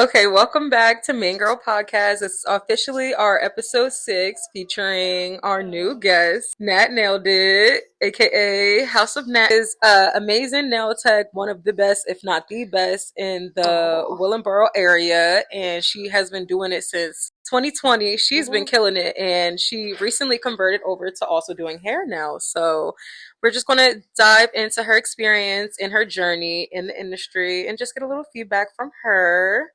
Okay, welcome back to Main Girl Podcast. It's officially our episode 6 featuring our new guest, NatNailedIt, aka Hausof.Nat, is amazing nail tech, one of the best, if not the best, in the Oh. Willingboro area, and she has been doing it since 2020. She's been killing it, and she recently converted over to also doing hair now. So we're just going to dive into her experience and her journey in the industry and just get a little feedback from her.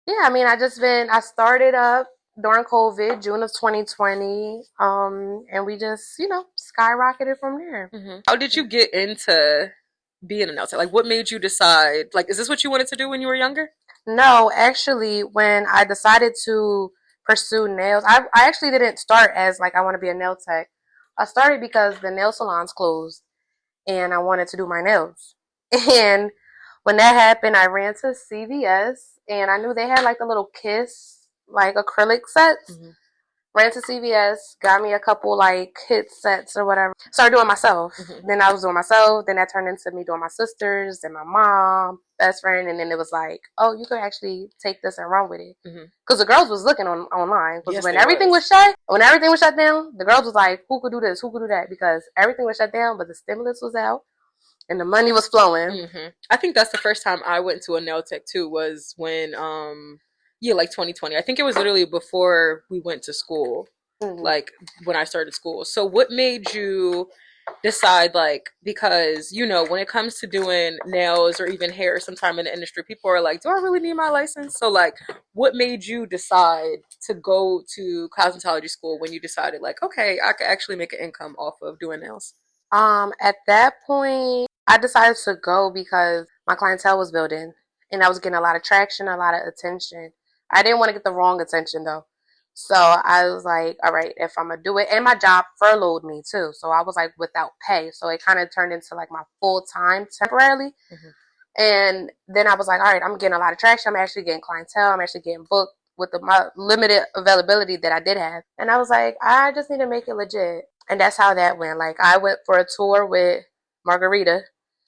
Yeah, I started up during COVID, June of 2020, and we just, skyrocketed from there. How did you get into being an outside? Like, what made you decide? Like, is this what you wanted to do when you were younger? No, actually, when I decided to pursue nails, I actually didn't start as like I want to be a nail tech. I started because the nail salons closed and I wanted to do my nails. And when that happened, I ran to CVS and I knew they had like the little Kiss like acrylic sets. Ran to CVS, got me a couple like hit sets or whatever. Started doing myself. Then I was doing myself. Then that turned into me doing my sisters and my mom, best friend. And then it was like, oh, you could actually take this and run with it. Because the girls was looking online. Because Yes, when they everything was. when everything was shut down, the girls was like, who could do this? Who could do that? Because everything was shut down, but the stimulus was out and the money was flowing. I think that's the first time I went to a nail tech too, was when yeah, like 2020. I think it was literally before we went to school, like when I started school. So what made you decide, like, because when it comes to doing nails or even hair sometime in the industry, people are like, do I really need my license? So like, what made you decide to go to cosmetology school when you decided like, okay, I could actually make an income off of doing nails? At that point, I decided to go because my clientele was building and I was getting a lot of traction, a lot of attention. I didn't want to get the wrong attention though. So I was like, all right, if I'm gonna do it, and my job furloughed me too. So I was like without pay. So it kind of turned into like my full time temporarily. And then I was like, all right, I'm getting a lot of traction. I'm actually getting clientele. I'm actually getting booked with my limited availability that I did have. And I was like, I just need to make it legit. And that's how that went. Like I went for a tour with Margarita.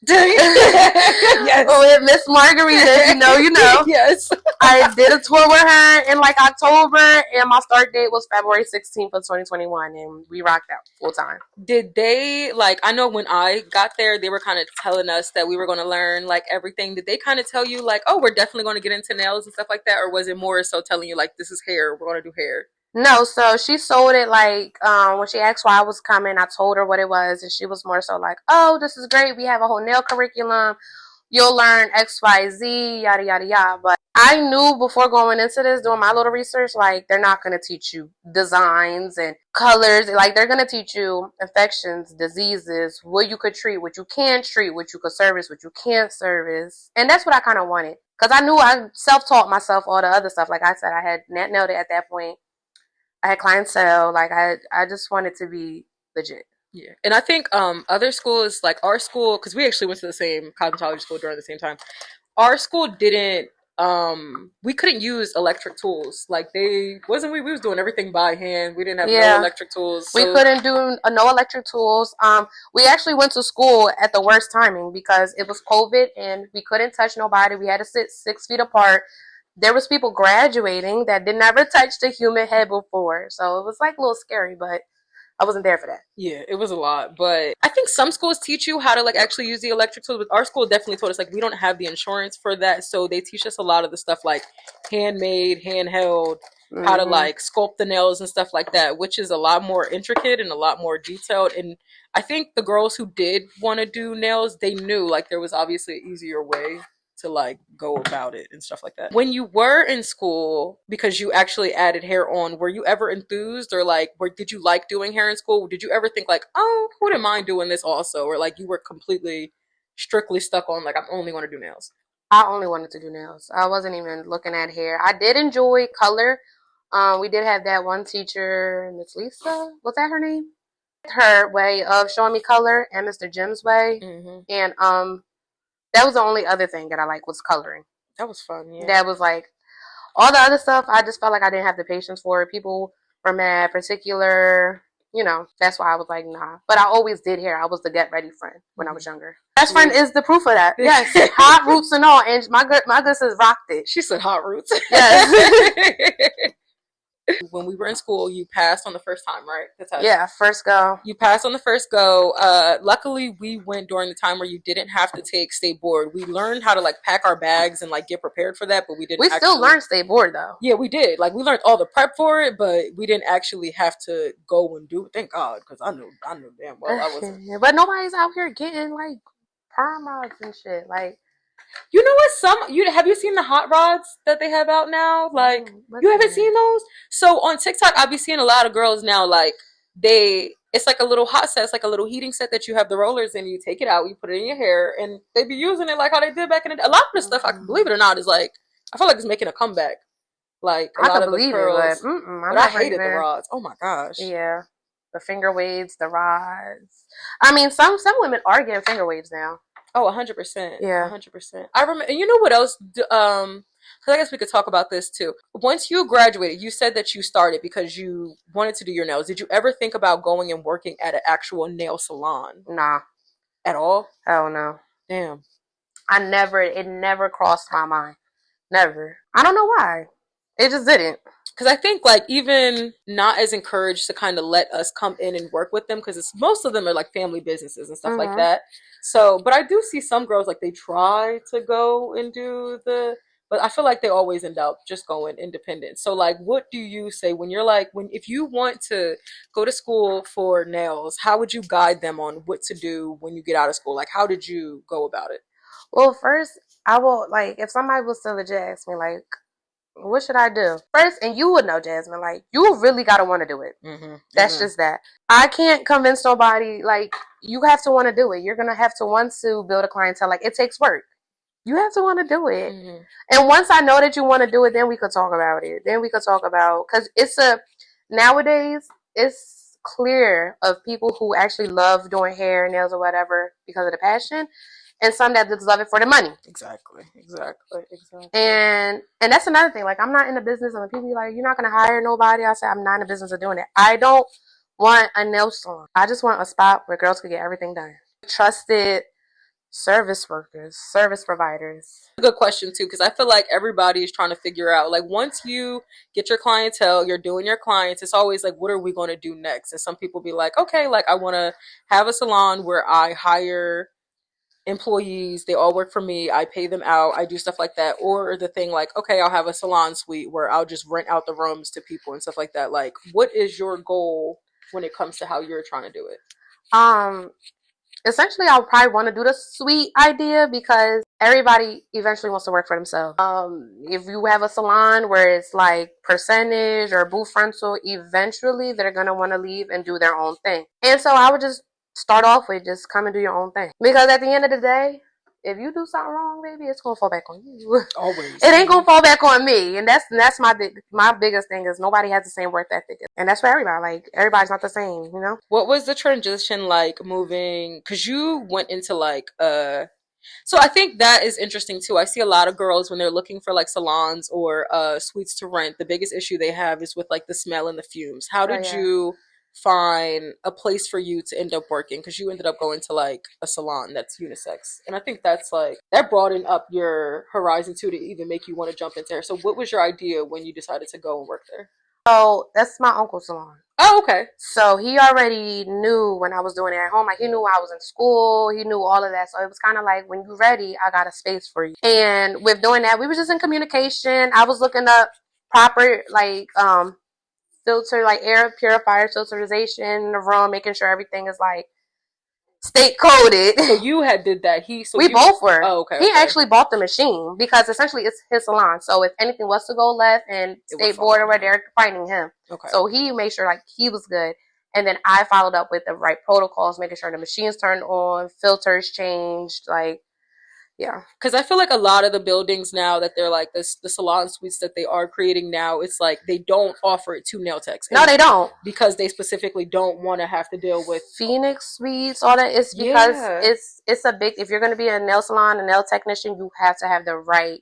Yes. With Miss Margarita, you know. Yes. I did a tour with her in like October, and my start date was February 16th of 2021, and we rocked out full time. Did they, like, I know when I got there, they were kind of telling us that we were going to learn like everything. Did they kind of tell you like, oh, we're definitely going to get into nails and stuff like that? Or was it more so telling you like, this is hair, we're going to do hair? No, so she sold it like when she asked why I was coming, I told her what it was, and she was more so like, "Oh, this is great. We have a whole nail curriculum. You'll learn X, Y, Z, yada yada yada." But I knew before going into this, doing my little research, like they're not gonna teach you designs and colors. Like they're gonna teach you infections, diseases, what you could treat, what you can treat, what you could service, what you can't service, and that's what I kind of wanted because I knew I self-taught myself all the other stuff. Like I said, I had NatNailedIt at that point. I had clientele. Like I just wanted to be legit. Yeah. And I think other schools, like our school, because we actually went to the same cosmetology school during the same time, our school didn't we couldn't use electric tools. Like they wasn't we was doing everything by hand. We didn't have no electric tools. We couldn't do no electric tools. We actually went to school at the worst timing because it was COVID and we couldn't touch nobody. We had to sit 6 feet apart. There was people graduating that did never touch the human head before. So it was like a little scary, but I wasn't there for that. Yeah, it was a lot, but I think some schools teach you how to like actually use the electric tools. But our school definitely told us like we don't have the insurance for that, so they teach us a lot of the stuff like handmade, handheld, how to like sculpt the nails and stuff like that, which is a lot more intricate and a lot more detailed. And I think the girls who did want to do nails, they knew like there was obviously an easier way to like go about it and stuff like that. When you were in school, because you actually added hair on, were you ever enthused or like did you like doing hair in school? Did you ever think like, oh, wouldn't mind doing this also? Or like you were completely strictly stuck on like, I'm only want to do nails? I only wanted to do nails. I wasn't even looking at hair. I did enjoy color. We did have that one teacher, Miss Lisa. Was that her name? Her way of showing me color and Mr. Jim's way. And that was the only other thing that I like was coloring. That was fun, yeah. That was like all the other stuff. I just felt like I didn't have the patience for it. People were mad, particular you know, that's why I was like, nah. But I always did hair. I was the get ready friend when I was younger. Best friend is the proof of that. Yes, hot roots and all. And my good sis rocked it. She said hot roots. Yes. When we were in school, you passed on the first time, right? The test. Yeah, first go. You passed on the first go. Luckily, we went during the time where you didn't have to take state board. We learned how to like pack our bags and like get prepared for that, but we didn't. We still learned state board though. Yeah, we did. Like we learned all the prep for it, but we didn't actually have to go and do it. Thank God, because I knew damn well I wasn't. But nobody's out here getting like perm rods and shit. Like, you know what? Have you seen the hot rods that they have out now? Like, you haven't seen those? So on TikTok, I'll be seeing a lot of girls now. Like, it's like a little hot set. It's like a little heating set that you have the rollers in. You take it out, you put it in your hair, and they be using it like how they did back in the day. A lot of the stuff, I can believe it or not, is like, I feel like it's making a comeback. Like, a lot of the curls. But I hated the rods. Oh my gosh. Yeah. The finger waves, the rods. I mean, some women are getting finger waves now. Oh, 100%. Yeah. 100%. I remember, and you know what else? Because I guess we could talk about this too. Once you graduated, you said that you started because you wanted to do your nails. Did you ever think about going and working at an actual nail salon? Nah. At all? Hell no. Damn. It never crossed my mind. Never. I don't know why. It just didn't. Because I think like even not as encouraged to kind of let us come in and work with them, because most of them are like family businesses and stuff like that. So, but I do see some girls like they try to go and do but I feel like they always end up just going independent. So like, what do you say when you're like, if you want to go to school for nails, how would you guide them on what to do when you get out of school? Like, how did you go about it? Well, first I will, like, if somebody was to legit ask me like, what should I do? First, and you would know, Jasmine, like, you really gotta want to do it. That's just that. I can't convince nobody, like, you have to want to do it. You're gonna have to want to build a clientele. Like, it takes work. You have to want to do it. And once I know that you want to do it, then we could talk about it. Because nowadays, it's clear of people who actually love doing hair, nails, or whatever because of the passion, and some that just love it for the money. Exactly. And that's another thing. Like, I'm not in the business of people be like, you're not going to hire nobody. I say, I'm not in the business of doing it. I don't want a nail salon. I just want a spot where girls could get everything done. Trusted service workers, service providers. A good question too, because I feel like everybody is trying to figure out, like, once you get your clientele, you're doing your clients, it's always like, what are we going to do next? And some people be like, okay, like, I want to have a salon where I hire employees, they all work for me, I pay them out, I do stuff like that. Or the thing like, okay, I'll have a salon suite where I'll just rent out the rooms to people and stuff like that. Like, what is your goal when it comes to how you're trying to do it? Essentially, I'll probably want to do the suite idea because everybody eventually wants to work for themselves. If you have a salon where it's like percentage or booth rental, eventually they're going to want to leave and do their own thing. And so I would just start off with just come and do your own thing. Because at the end of the day, if you do something wrong, baby, it's gonna fall back on you. Always. It ain't gonna fall back on me. And that's my biggest thing is nobody has the same work ethic. And that's for everybody. Like, everybody's not the same, you know? What was the transition like moving? Because you went into like so I think that is interesting too. I see a lot of girls when they're looking for like salons or suites to rent, the biggest issue they have is with like the smell and the fumes. How did you find a place for you to end up working? Because you ended up going to like a salon that's unisex, and I think that's like that broadened up your horizon too to even make you want to jump into there. So what was your idea when you decided to go and work there? So that's my uncle's salon. Oh, okay. So he already knew when I was doing it at home. Like, he knew I was in school. He knew all of that. So it was kind of like, when you're ready, I got a space for you. And with doing that, we were just in communication. I was looking up proper like filter, like air purifier filterization in the room, making sure everything is like state coded. So you did that. We both were. Oh, okay. He actually bought the machine because essentially it's his salon. So if anything was to go left and state board or whatever, they're finding him. Okay. So he made sure like he was good. And then I followed up with the right protocols, making sure the machines turned on, filters changed, like, yeah. Because I feel like a lot of the buildings now that they're like the salon suites that they are creating now, it's like they don't offer it to nail techs. No, they don't. Because they specifically don't want to have to deal with Phoenix suites, all that. It's because it's a big, if you're going to be a nail salon, a nail technician, you have to have the right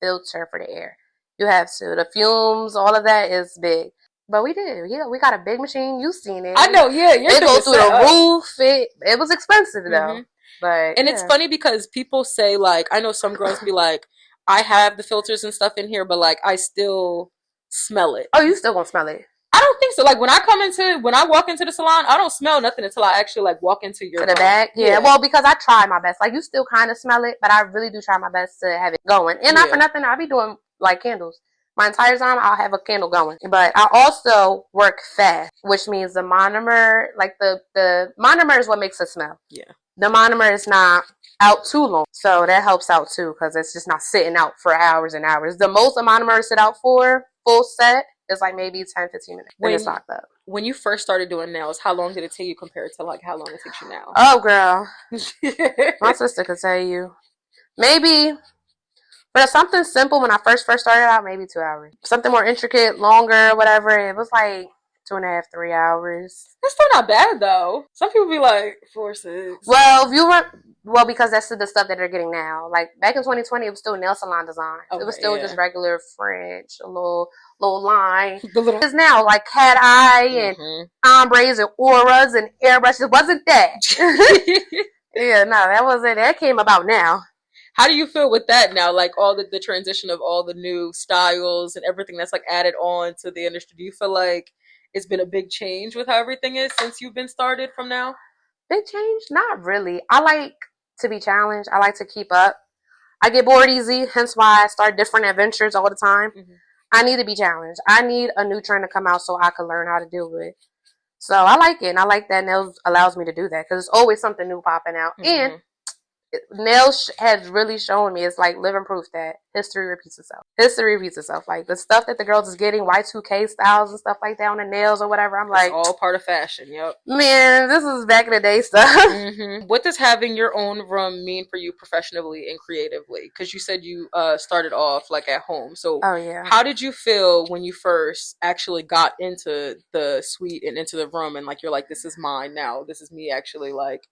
filter for the air. You have to. The fumes, all of that is big. But we did. Yeah, we got a big machine. You've seen it. I know. Yeah, it goes through the roof. It was expensive though. But and it's funny because people say like, I know some girls be like, I have the filters and stuff in here, but like I still smell it. Oh, you still gonna smell it? I don't think so. Like when I walk into the salon, I don't smell nothing until I actually like walk into your to the back. Yeah. Well, because I try my best. Like you still kind of smell it, but I really do try my best to have it going. And not for nothing, I be doing like candles. My entire time, I'll have a candle going. But I also work fast, which means the monomer, like the monomer is what makes it smell. Yeah. The monomer is not out too long. So that helps out too because it's just not sitting out for hours and hours. The most a monomer sit out for, full set, is like maybe 10, 15 minutes. When it's locked up. When you first started doing nails, how long did it take you compared to like how long it takes you now? Oh, girl. My sister could tell you. Maybe... But something simple when I first started out, maybe 2 hours. Something more intricate, longer, whatever, it was like 2.5, 3 hours. That's still not bad though. Some people be like 4, 6. Well, because that's the stuff that they're getting now. Like back in 2020, it was still nail salon design. Okay, it was still just regular French, a little line. Because now like cat eye and ombres and auras and airbrushes. It wasn't that. Yeah, no, that wasn't. That came about now. How do you feel with that now? Like all the transition of all the new styles and everything that's like added on to the industry. Do you feel like it's been a big change with how everything is since you've been started from now? Big change? Not really. I like to be challenged. I like to keep up. I get bored easy, hence why I start different adventures all the time. I need to be challenged. I need a new trend to come out so I can learn how to deal with it. So I like it, and I like that nails allows me to do that because it's always something new popping out. And nails has really shown me it's like living proof that history repeats itself. History repeats itself. Like the stuff that the girls is getting, Y2K styles and stuff like that on the nails or whatever. I'm like, all part of fashion. Yep. Man, this is back in the day stuff. What does having your own room mean for you professionally and creatively? Because you said you started off like at home. So how did you feel when you first actually got into the suite and into the room and like you're like, this is mine now. This is me actually like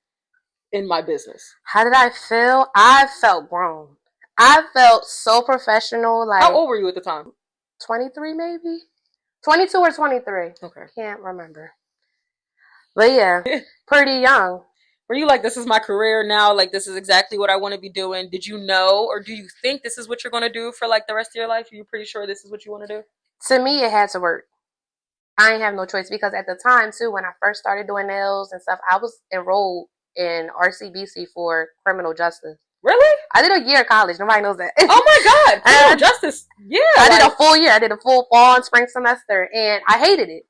in my business. How did I feel? I felt grown. I felt so professional. Like, how old were you at the time? 23 maybe? 22 or 23. Okay. Can't remember. But yeah, pretty young. Were you like, this is my career now? Like, this is exactly what I want to be doing? Did you know, or do you think this is what you're going to do for like the rest of your life? Are you pretty sure this is what you want to do? To me, it had to work. I didn't have no choice because at the time too, when I first started doing nails and stuff, I was enrolled in RCBC for criminal justice. Really? I did a year of college. Nobody knows that. Oh my God. Criminal justice. Yeah. I did a full year. I did a full fall and spring semester and I hated it.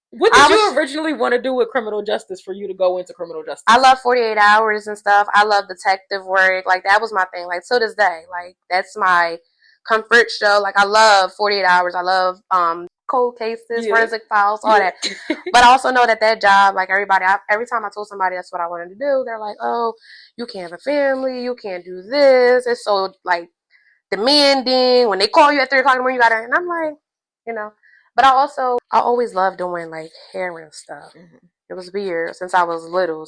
What did you originally want to do with criminal justice for you to go into criminal justice? I love 48 hours and stuff. I love detective work. Like that was my thing. Like to this day, like that's my comfort show. Like I love 48 hours. I love cold cases, forensic files, all that. But I also know that job, like everybody, every time I told somebody that's what I wanted to do, they're like, oh, you can't have a family, you can't do this. It's so like demanding. When they call you at 3 o'clock in the morning, you gotta, and I'm like, you know. But I always loved doing like hair and stuff. It was weird since I was little.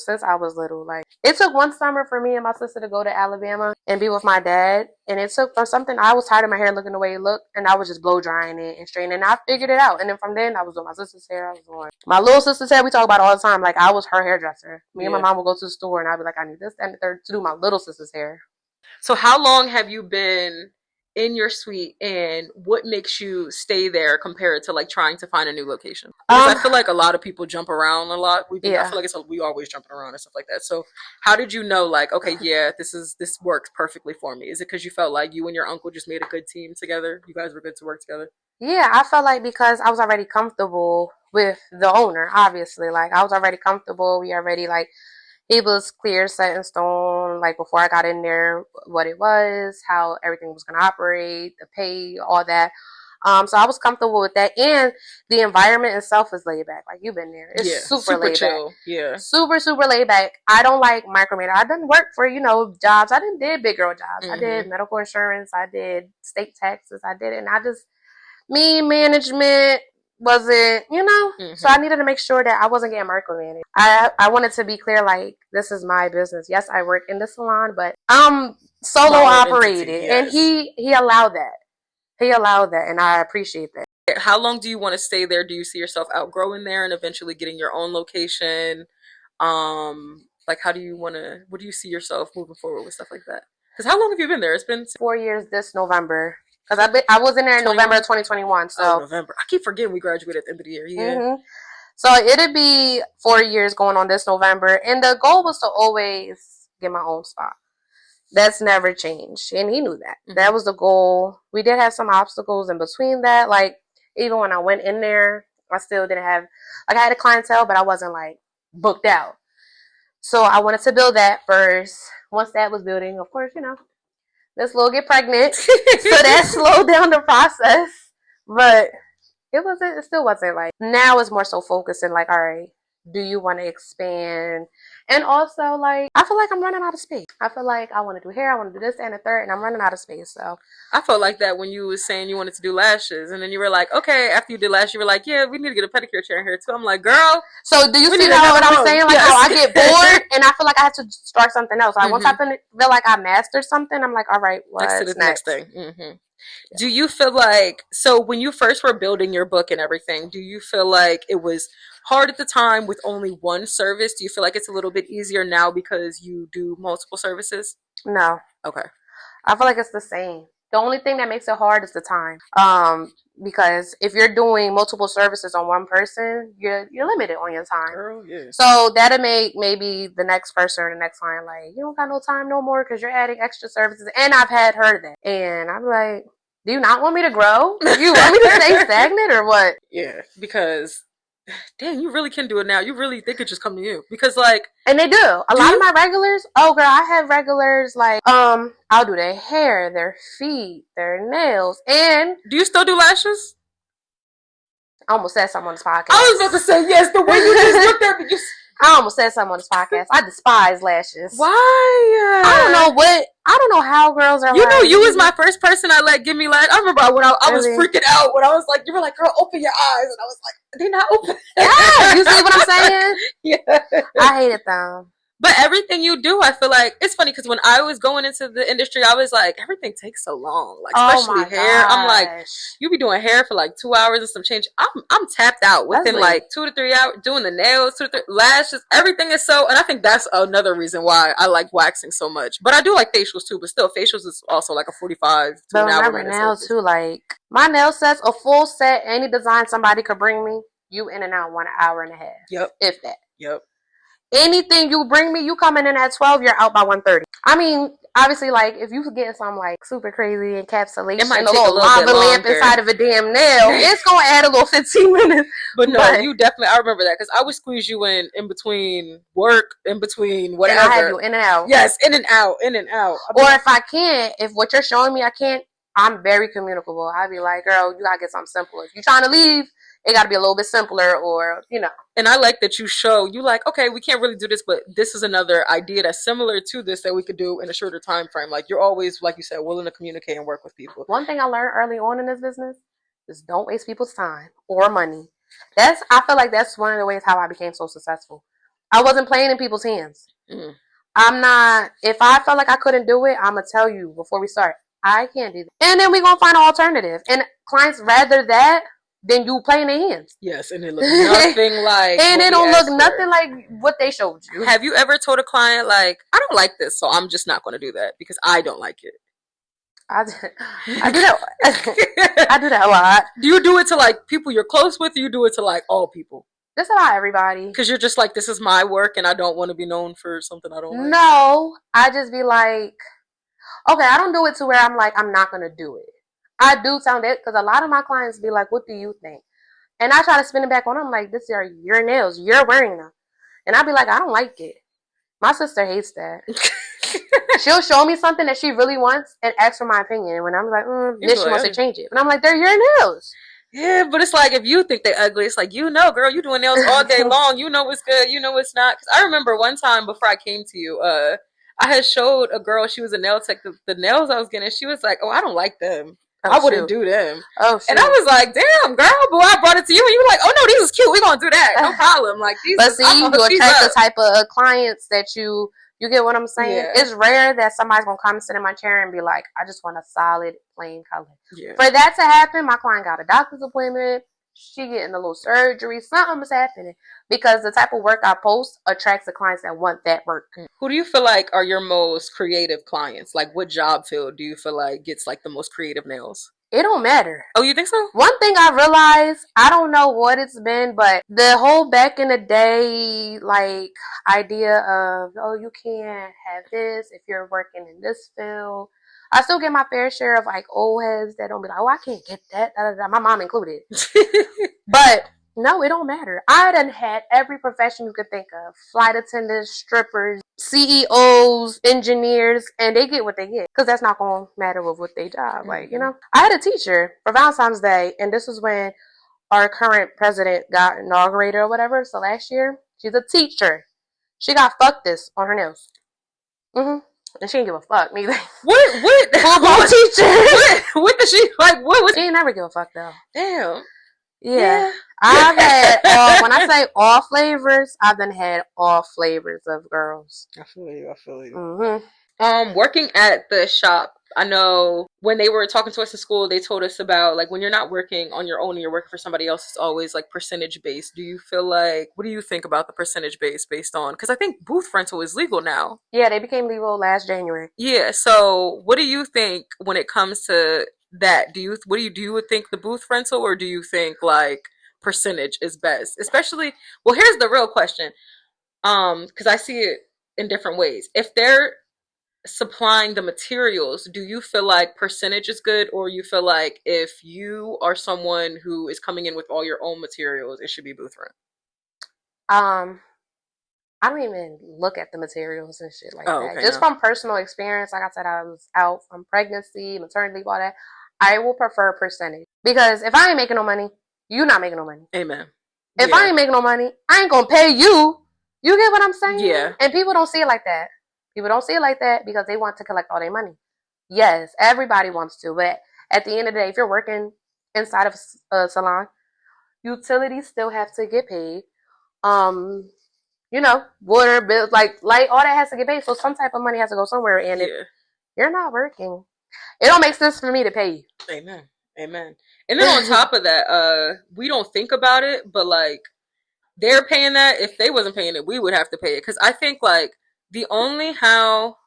Like it took one summer for me and my sister to go to Alabama and be with my dad. And it took for something, I was tired of my hair looking the way it looked. And I was just blow drying it and straightening it. And I figured it out. And then from then I was doing my sister's hair. I was doing my little sister's hair. We talk about it all the time. Like I was her hairdresser. Me and my mom would go to the store and I'd be like, I need this and the third to do my little sister's hair. So how long have you been in your suite, and what makes you stay there compared to like trying to find a new location? Because I feel like a lot of people jump around a lot. I feel like we always jumping around and stuff like that. So how did you know like, okay, yeah, this works perfectly for me? Is it because you felt like you and your uncle just made a good team together? You guys were good to work together? Yeah, I felt like because I was already comfortable with the owner, obviously. Like I was already comfortable. We already like, it was clear, set in stone, like before I got in there, what it was, how everything was going to operate, the pay, all that. So I was comfortable with that. And the environment itself is laid back. Like, you've been there. It's super laid chill. back. Yeah. Super, super laid back. I don't like micromanaging. I done work for, jobs. I did big girl jobs. I did medical insurance. I did state taxes. I did it. And management wasn't, so I needed to make sure that I wasn't getting micromanaged. I wanted to be clear, like, this is my business. Yes, I work in the salon, but I'm solo operated. Yes. And he allowed that. He allowed that, and I appreciate that. How long do you want to stay there? Do you see yourself outgrowing there and eventually getting your own location? Like how do you want to? What do you see yourself moving forward with stuff like that? Because how long have you been there? It's been 4 years this November. Because I was in there in 21? November of 2021. So November. I keep forgetting we graduated at the end of the year. Yeah. Mm-hmm. So it'd be 4 years going on this November, and the goal was to always get my own spot. That's never changed, and he knew that. Mm-hmm. That was the goal. We did have some obstacles in between that. Like even when I went in there, I still didn't have I had a clientele, but I wasn't like booked out. So I wanted to build that first. Once that was building, of course, this little get pregnant, so that slowed down the process. But it still wasn't like, now it's more so focusing like, all right, do you want to expand? And also like, I feel like I'm running out of space. I feel like I want to do hair, I want to do this and the third, and I'm running out of space. So I felt like that when you was saying you wanted to do lashes, and then you were like, okay, after you did lashes, you were like, yeah, we need to get a pedicure chair in here too. I'm like, girl. So do you see what I'm saying? Like how I get bored and I feel like I have to start something else. Like once I feel like I mastered something, I'm like, all right, what's next thing? Yeah. Do you feel like, so when you first were building your book and everything, do you feel like it was hard at the time with only one service? Do you feel like it's a little bit easier now because you do multiple services? No. Okay. I feel like it's the same. The only thing that makes it hard is the time. Because if you're doing multiple services on one person, you're limited on your time. Girl, yeah. So that'll make maybe the next person or the next client like, you don't got no time no more because you're adding extra services. And I've had heard that. And I'm like, do you not want me to grow? Do you want me to stay stagnant or what? Yeah, because dang, you really can do it now. They could just come to you because like, and they do. A lot of my regulars. Oh, girl, I have regulars like I'll do their hair, their feet, their nails, and do you still do lashes? I almost said something on this podcast. I was about to say yes. The way you just looked at me, I almost said something on this podcast. I despise lashes. Why? I don't know how girls are. You know, you was my first person I let give me lashes. I remember when I was freaking out when I was like, you were like, girl, open your eyes, and I was like, they're not open. Yeah, you see what I'm saying? Yeah, I hated them. But everything you do, I feel like it's funny because when I was going into the industry, I was like, everything takes so long, like especially hair. Gosh. I'm like, you be doing hair for like 2 hours and some change. I'm tapped out within like 2 to 3 hours doing the nails, 2 to 3 lashes. Everything is so, and I think that's another reason why I like waxing so much. But I do like facials too. But still, facials is also like a 45 to an hour. Remember now too, like my nail sets, a full set, any design somebody could bring me, you in and out 1 hour and a half. Yep, if that. Yep. Anything you bring me, you coming in at 12, you're out by 1:30. I mean, obviously, like, if you could get some, like, super crazy encapsulation, a little lava lamp inside of a damn nail, it's going to add a little 15 minutes. But no, you definitely, I remember that, because I would squeeze you in between work, in between whatever. And I have you in and out. Yes, in and out, in and out. Or if I can't, if what you're showing me I can't, I'm very communicable. I'd be like, girl, you got to get something simple. If you're trying to leave, it got to be a little bit simpler or, And I like that you like, okay, we can't really do this, but this is another idea that's similar to this that we could do in a shorter time frame. Like, you're always, like you said, willing to communicate and work with people. One thing I learned early on in this business is don't waste people's time or money. I feel like that's one of the ways how I became so successful. I wasn't playing in people's hands. Mm. If I felt like I couldn't do it, I'm going to tell you before we start, I can't do that. And then we're going to find an alternative. And clients rather that then you play in their hands. Yes, and it looks nothing like and it don't look nothing like what they showed you. Have you ever told a client, like, I don't like this, so I'm just not going to do that because I don't like it? I do that. I do that a lot. Do you do it to, like, people you're close with, or you do it to, like, all people? Just about everybody. Because you're just like, this is my work, and I don't want to be known for something I don't like. No, I just be like, okay, I don't do it to where I'm like, I'm not going to do it. I do sound it because a lot of my clients be like, what do you think? And I try to spin it back on them like, this are your nails. You're wearing them. And I'll be like, I don't like it. My sister hates that. She'll show me something that she really wants and ask for my opinion. And when I'm like, then she wants to change it. And I'm like, they're your nails. Yeah, but it's like, if you think they're ugly, it's like, girl, you doing nails all day long. You know what's good. You know what's not. Because I remember one time before I came to you, I had showed a girl, she was a nail tech, the nails I was getting. She was like, oh, I don't like them. I wouldn't do them. Oh, shoot. And I was like, damn, girl, but I brought it to you. And you were like, oh, no, these is cute. We're going to do that. No problem. Like, these but see, you attract the type of clients that you You get what I'm saying? Yeah. It's rare that somebody's gonna come and sit in my chair and be like, I just want a solid plain color. Yeah. For that to happen, my client got a doctor's appointment. She getting a little surgery. Something is happening because the type of work I post attracts the clients that want that work. Who do you feel like are your most creative clients? Like, what job field do you feel like gets like the most creative nails? It don't matter. Oh, you think so? One thing I realized, I don't know what it's been, but the whole back in the day, like, idea of, oh, you can't have this if you're working in this field. I still get my fair share of, like, old heads that don't be like, oh, I can't get that. Da, da, da. My mom included. But no, it don't matter. I done had every profession you could think of. Flight attendants, strippers, CEOs, engineers, and they get what they get. Because that's not going to matter with what they job. Like, you know. I had a teacher for Valentine's Day, and this was when our current president got inaugurated or whatever. So last year, she's a teacher. She got fucked this on her nails. And she didn't give a fuck neither. What? Full-blown teacher. What did she, like, what was She ain't never give a fuck, though. Damn. Yeah. I've had when I say all flavors, I've done had all flavors of girls. I feel you. Working at the shop, I know when they were talking to us in school, they told us about, like, when you're not working on your own and you're working for somebody else, it's always like percentage based. Do you feel like, what do you think about the percentage based on, because I think booth rental is legal now. Yeah, they became legal last January. Yeah, so what do you think when it comes to that? Do you think the booth rental, or do you think like percentage is best? Especially, well, here's the real question, because I see it in different ways. If they're supplying the materials, do you feel like percentage is good, or you feel like if you are someone who is coming in with all your own materials, it should be booth rent? I don't even look at the materials and shit like that. Okay, Just from personal experience, like I said, I was out from pregnancy, maternity leave, all that. I will prefer percentage. Because if I ain't making no money, you not making no money. Amen. If I ain't making no money, I ain't gonna pay you. You get what I'm saying? Yeah. And people don't see it like that. People don't see it like that because they want to collect all their money. Yes, everybody wants to. But at the end of the day, if you're working inside of a salon, utilities still have to get paid. You know, water, bills, like all that has to get paid. So some type of money has to go somewhere. And if you're not working, it don't make sense for me to pay you. Amen. And then on top of that, we don't think about it, but like they're paying that. If they wasn't paying it, we would have to pay it. Because I think like the only how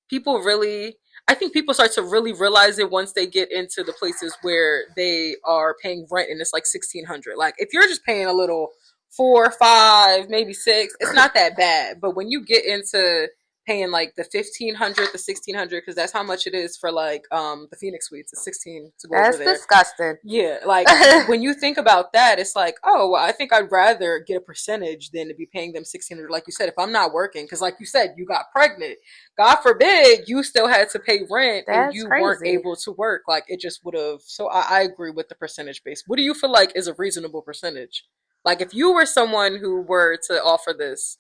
people really, I think people start to really realize it once they get into the places where they are paying rent and it's like $1,600. Like if you're just paying a little 4, 5, maybe 6, it's not that bad. But when you get into paying like the $1,500, the $1,600, because that's how much it is for like the Phoenix Suites. It's $16 to go over there. That's disgusting. Yeah, like when you think about that, it's like, oh, well, I think I'd rather get a percentage than to be paying them $1,600. Like you said, if I'm not working, because like you said, you got pregnant. God forbid you still had to pay rent and you weren't able to work. Like it just would have. So I agree with the percentage base. What do you feel like is a reasonable percentage? Like if you were someone who were to offer this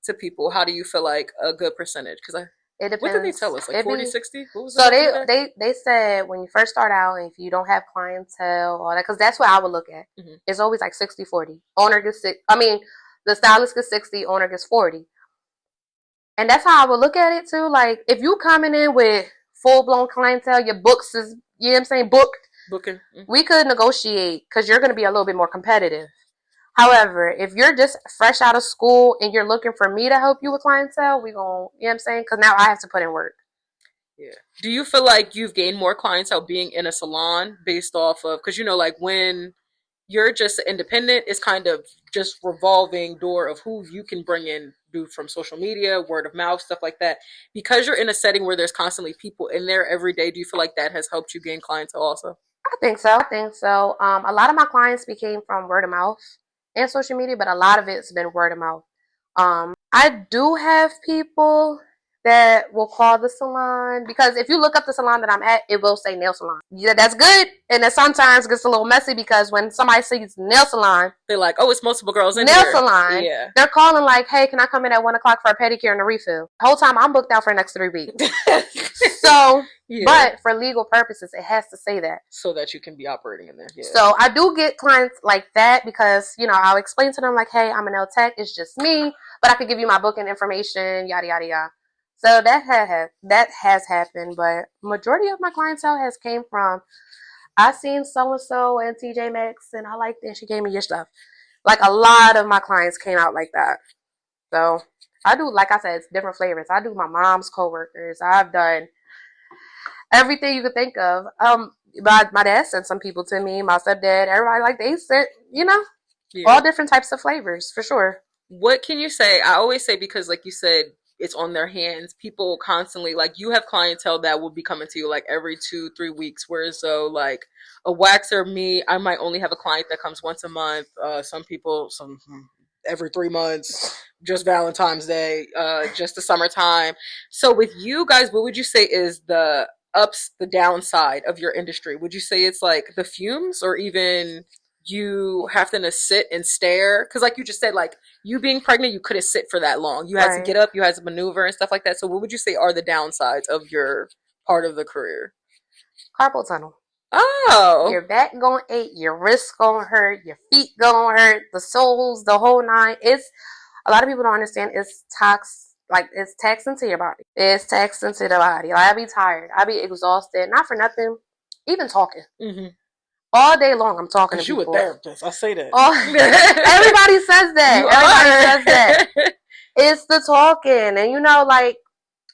to people, how do you feel like a good percentage? Because it depends. What did they tell us? Like 40, 60? So they said when you first start out, and if you don't have clientele, all that, because that's what I would look at. Mm-hmm. It's always like 60-40. Owner gets the stylist gets 60, owner gets 40. And that's how I would look at it too. Like if you coming in with full blown clientele, your books is, you know what I'm saying, booking. Mm-hmm. We could negotiate because you're going to be a little bit more competitive. However, if you're just fresh out of school and you're looking for me to help you with clientele, we gon', you know what I'm saying? Because now I have to put in work. Yeah. Do you feel like you've gained more clientele being in a salon based off of, because you know, like when you're just independent, it's kind of just revolving door of who you can bring in, do from social media, word of mouth, stuff like that. Because you're in a setting where there's constantly people in there every day, do you feel like that has helped you gain clientele also? I think so. A lot of my clients became from word of mouth and social media, but a lot of it's been word of mouth. I do have people that will call the salon, because if you look up the salon that I'm at, it will say nail salon. Yeah, that's good. And it sometimes gets a little messy because when somebody sees nail salon, they're like, oh, it's multiple girls in nail here. Salon. Yeah. They're calling like, hey, can I come in at 1 o'clock for a pedicure and a refill? The whole time I'm booked out for the next 3 weeks. So, yeah. But for legal purposes, it has to say that. So that you can be operating in there. Yeah. So I do get clients like that because, you know, I'll explain to them like, hey, I'm a nail tech. It's just me, but I could give you my booking information, yada, yada, yada. So that has happened, but majority of my clientele has came from I seen so and so and TJ Maxx and I liked it and she gave me your stuff. Like a lot of my clients came out like that. So I do, like I said, it's different flavors. I do my mom's coworkers. I've done everything you could think of. My dad sent some people to me. My stepdad, everybody, like they sent, all different types of flavors for sure. What can you say? I always say, because like you said, it's on their hands. People constantly, like, you have clientele that will be coming to you like every 2-3 weeks, whereas so like a waxer, me, I might only have a client that comes once a month. Some people, some every 3 months, just Valentine's Day, just the summertime. So with you guys, what would you say is the the downside of your industry? Would you say it's like the fumes, or even you have to sit and stare? Because like you just said, like, you being pregnant, you couldn't sit for that long. You had to get up, you had to maneuver and stuff like that. So what would you say are the downsides of your part of the career? Carpal tunnel. Oh. Your back gonna ache, your wrist gonna hurt, your feet gonna hurt, the soles, the whole nine. It's a lot of people don't understand it's it's taxing to your body. It's taxing to the body. Like, I be tired. I be exhausted. Not for nothing. Even talking. Mm-hmm. All day long, I'm talking to people. You a therapist. I say that. Everybody says that. Everybody says that. It's the talking. And like,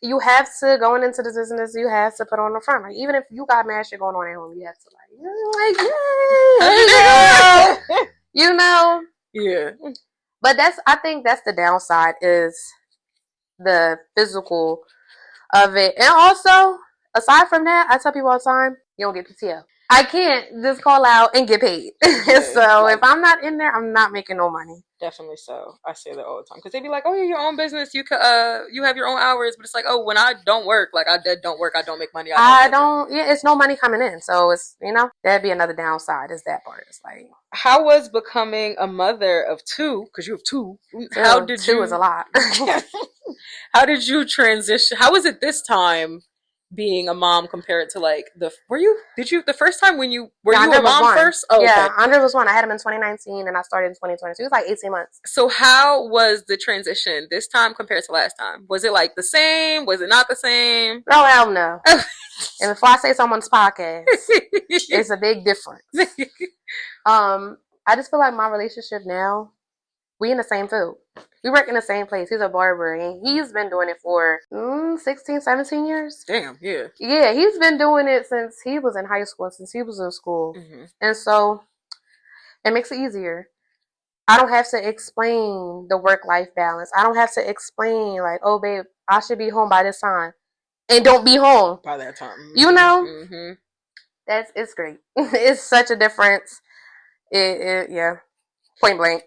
you have to, going into the business, you have to put on the front. Like, even if you got mad shit going on at home, you have to Yeah. But I think that's the downside, is the physical of it. And also, aside from that, I tell people all the time, you don't get PTO. I can't just call out and get paid. Yeah, so like, if I'm not in there, I'm not making no money. Definitely so. I say that all the time, because they be like, "Oh, you're your own business. You have your own hours." But it's like, oh, when I don't work, like I don't work, I don't make money. I don't. Yeah, it's no money coming in. So it's that'd be another downside. Is that part? It's like, how was becoming a mother of two? Because you have two. How did two is a lot. How did you transition? How was it this time, being a mom, compared to like the first time when you were you a mom first? Oh, yeah, okay. Andre was one. I had him in 2019 and I started in 2022. It was like 18 months. So how was the transition this time compared to last time? Was it like the same? Was it not the same? No, hell no. And before I say someone's podcast, it's a big difference. I just feel like my relationship now, we in the same field. We work in the same place. He's a barber, and he's been doing it for 16, 17 years. Damn, yeah. Yeah, he's been doing it since he was in high school, since he was in school. Mm-hmm. And so it makes it easier. I don't have to explain the work-life balance. I don't have to explain, like, oh, babe, I should be home by this time. And don't be home by that time. Mm-hmm. Mm-hmm. It's great. It's such a difference. Yeah. Point blank.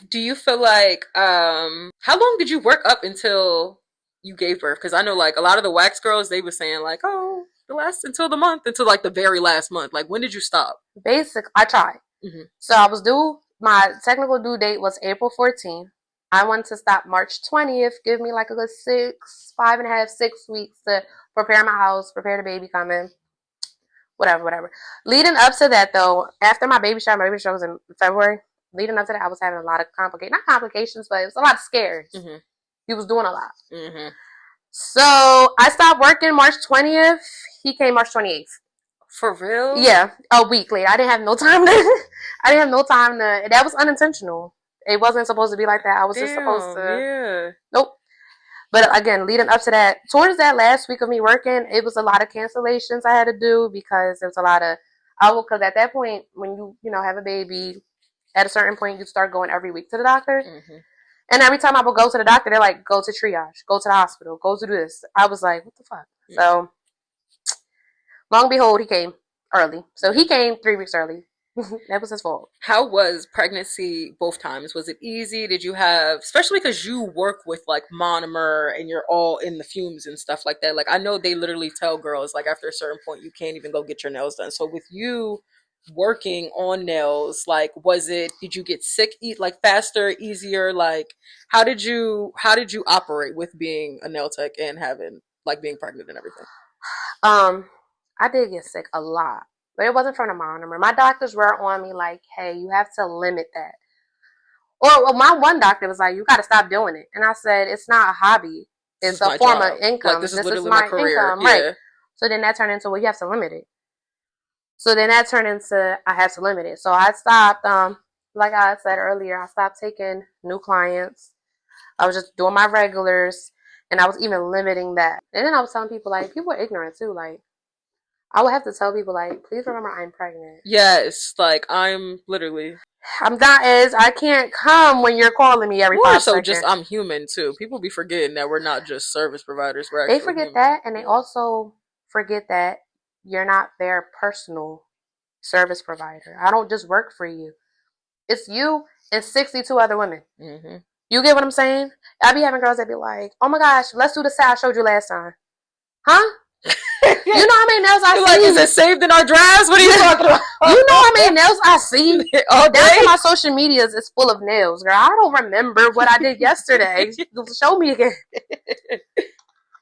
Do you feel like, how long did you work up until you gave birth? Because I know, like, a lot of the wax girls, they were saying, like, oh, until like the very last month. Like, when did you stop? I tried. Mm-hmm. So I was my technical due date was April 14th. I wanted to stop March 20th, give me like a good 5.5, 6 weeks to prepare my house, prepare the baby coming. Whatever. Leading up to that, though, after my baby shower was in February. Leading up to that, I was having a lot of not complications, but it was a lot of scares. Mm-hmm. He was doing a lot. Mm-hmm. So I stopped working March 20th. He came March 28th. For real? Yeah, a week later. I didn't have no time to. That was unintentional. It wasn't supposed to be like that. I was just supposed to. Yeah. Nope. But again, leading up to that, towards that last week of me working, it was a lot of cancellations I had to do, because there was a lot of. Because at that point, when you have a baby, at a certain point, you start going every week to the doctor. Mm-hmm. And every time I would go to the doctor, they're like, go to triage, go to the hospital, go to this. I was like, what the fuck? Mm-hmm. So, long and behold, he came early. So he came 3 weeks early. That was his fault. How was pregnancy both times? Was it easy? Did you have, especially because you work with like monomer and you're all in the fumes and stuff like that. Like, I know they literally tell girls, like, after a certain point, you can't even go get your nails done. So with you working on nails, like, did you get sick like faster, easier? Like, how did you operate with being a nail tech and having, like, being pregnant and everything? I did get sick a lot, but it wasn't from the monomer. My doctors were on me like, hey, you have to limit that. Or my one doctor was like, you got to stop doing it. And I said, it's not a hobby. It's a form of income. Like, this is literally my my career. income, yeah. right? So then that turned into, well, you have to limit it. So then that turned into, I have to limit it. So I stopped, like I said earlier, I stopped taking new clients. I was just doing my regulars, and I was even limiting that. And then I was telling people, like, people are ignorant too. Like, I would have to tell people, like, please remember I'm pregnant. Yes, like, I'm not I can't come when you're calling me every 5 seconds. Just I'm human too. People be forgetting that we're not just service providers. They forget that, and they also forget that you're not their personal service provider. I don't just work for you. It's you and 62 other women. Mm-hmm. You get what I'm saying? I be having girls that be like, oh my gosh, let's do the set I showed you last time. Huh? You know how many nails I see? Like, is it saved in our drafts? What are you talking about? You know how many nails I see? Oh, that's why my social medias is full of nails, girl. I don't remember what I did yesterday. Show me again.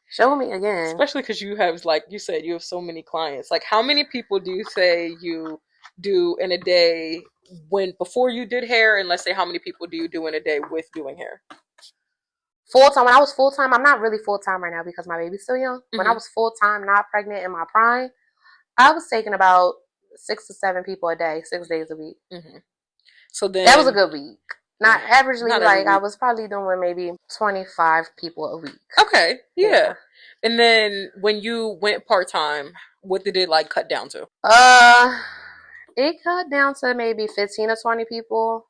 Show me again. Especially because you have, like you said, you have so many clients. Like, how many people do you say you do in a day before you did hair? And let's say, how many people do you do in a day with doing hair? Full-time. When I was full-time, I'm not really full-time right now because my baby's still young. When I was full-time, not pregnant, in my prime, I was taking about 6 to 7 people a day, 6 days a week. Mm-hmm. So then that was a good week. Not averagely, not like, I was probably doing maybe 25 people a week. Okay, yeah. And then when you went part-time, what did it, like, cut down to? It cut down to maybe 15 or 20 people.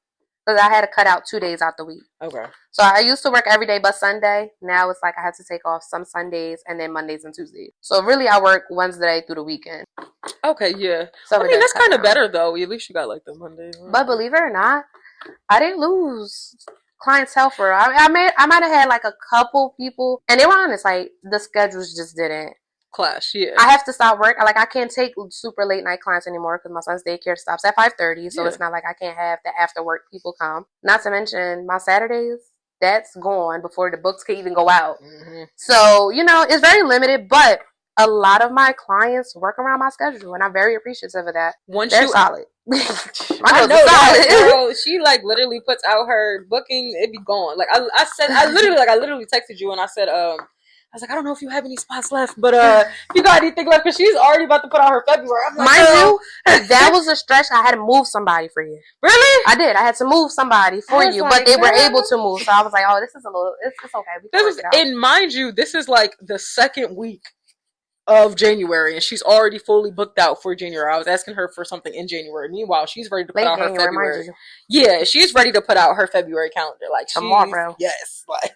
Because I had to cut out 2 days out the week. Okay. So I used to work every day but Sunday. Now it's like I had to take off some Sundays and then Mondays and Tuesdays. So really I work Wednesday through the weekend. Okay, yeah. So I mean, that's kind of better, though. At least you got, like, the Mondays. But believe it or not, I didn't lose clientele for her. I might have had, like, a couple people. And they were honest. Like, the schedules just didn't clash, yeah. I have to stop work. Like, I can't take super late night clients anymore because my son's daycare stops at 5:30. So it's not like I can't have the after work people come. Not to mention my Saturdays, that's gone before the books can even go out. Mm-hmm. So, you know, it's very limited, but a lot of my clients work around my schedule, and I'm very appreciative of that. They're solid. I know that, girl. She, like, literally puts out her booking, it be gone. Like, I literally texted you and I said, I was like, I don't know if you have any spots left, but if you got anything left, because she's already about to put out her February. I'm like, mind you, that was a stretch. I had to move somebody for you. Really? I did. I had to move somebody for you, but they were able to move. So I was like, oh, this is a little, it's okay. And mind you, this is like the second week of January, and she's already fully booked out for January. I was asking her for something in January. Meanwhile, she's ready to put out her February. Yeah, she's ready to put out her February calendar. Like, tomorrow. Yes. Like,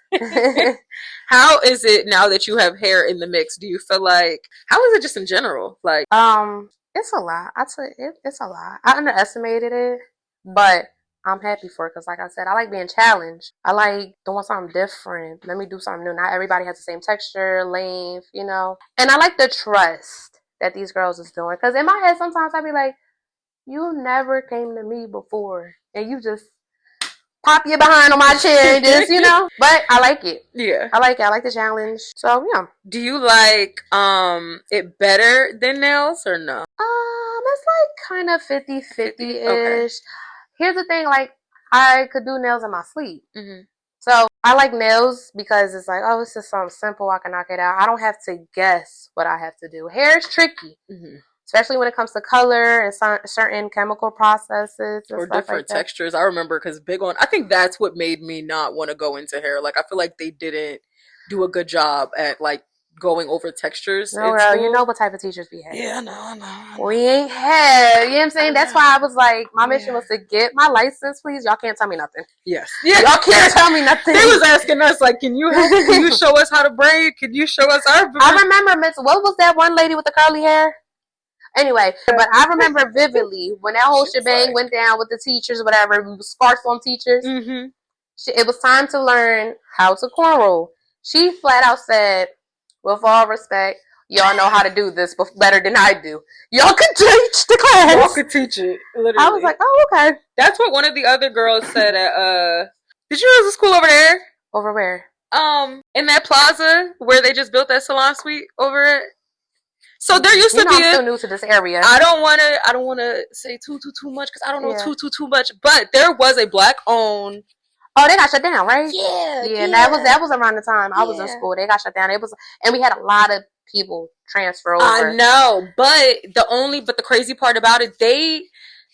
how is it now that you have hair in the mix? Do you feel like, how is it just in general? Like, it's a lot. I'd say it's a lot. I underestimated it, but I'm happy for it because, like I said, I like being challenged. I like doing something different. Let me do something new. Not everybody has the same texture, length, you know. And I like the trust that these girls is doing. Because in my head, sometimes I be like, you never came to me before. And you just pop your behind on my chair and just, you know. But I like it. Yeah. I like it. I like the challenge. So, yeah. Do you like it better than nails or no? It's like kind of 50-50-ish. Okay. Here's the thing, like, I could do nails in my sleep. Mm-hmm. So I like nails because it's like, oh, it's just something simple. I can knock it out. I don't have to guess what I have to do. Hair is tricky, especially when it comes to color and certain chemical processes and or different textures. I remember because I think that's what made me not want to go into hair. Like, I feel like they didn't do a good job at, like, going over textures. No, girl, you know what type of teachers we had. Yeah, I know. We ain't had, you know what I'm saying? That's why I was like, my mission was to get my license, please. Y'all can't tell me nothing. Yes. Yeah. Y'all can't tell me nothing. They was asking us, like, can you show us how to braid? Can you show us our... I remember, what was that one lady with the curly hair? Anyway, but I remember vividly when that whole shebang went down with the teachers, whatever, we was sparse on teachers. Mm-hmm. It was time to learn how to cornrow. She flat out said, with all respect, y'all know how to do this better than I do. Y'all can teach the class. Y'all can teach it, literally. I was like, oh, okay. That's what one of the other girls said at, did you go to school over there? Over where? In that plaza where they just built that salon suite over it. So there used to be I'm still new to this area. I don't want to say too much because I don't know too much. But there was a Black-owned Oh, they got shut down, right? Yeah. That was around the time I was in school. They got shut down. And we had a lot of people transfer over. I know, but the crazy part about it,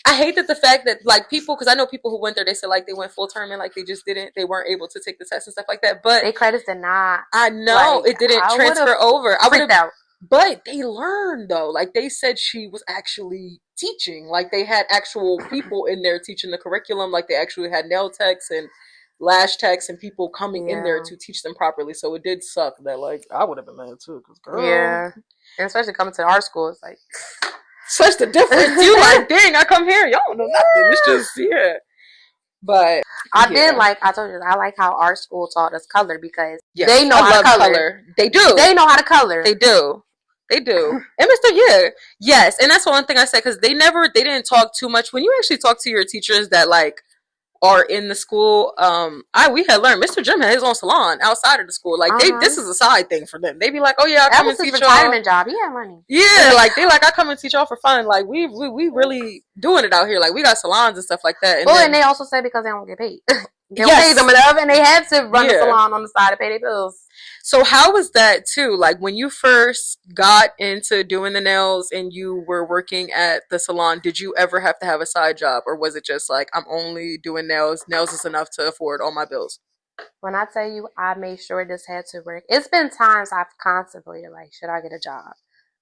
I hate that the fact that like people, because I know people who went there, they said like they went full term and like they weren't able to take the test and stuff like that. But they credits did not. I know it didn't transfer over. I would have out. But they learned though. Like they said she was actually teaching. Like they had actual people in there teaching the curriculum. Like they actually had nail techs and lash techs and people coming in there to teach them properly. So it did suck that like I would have been mad too. Cause girl, and especially coming to our school, it's like such the difference. You like, dang, I come here, y'all don't know nothing. It's just But I told you, I like how our school taught us color because they know how to color. They do. They know how to color. They do. And yes, and that's one thing I said because they didn't talk too much. When you actually talk to your teachers that like are in the school, we had learned Mr. Jim had his own salon outside of the school. Like this is a side thing for them. They be like, oh yeah, I come and teach y'all. That was his retirement job. He had money. Yeah, like I come and teach y'all for fun. Like we really doing it out here. Like we got salons and stuff like that. And they also said because they don't get paid. They don't pay them enough, and they had to run the salon on the side to pay their bills. So how was that too? Like when you first got into doing the nails and you were working at the salon, did you ever have to have a side job, or was it just like I'm only doing nails? Nails is enough to afford all my bills. When I tell you, I made sure this had to work. It's been times I've contemplated like, should I get a job?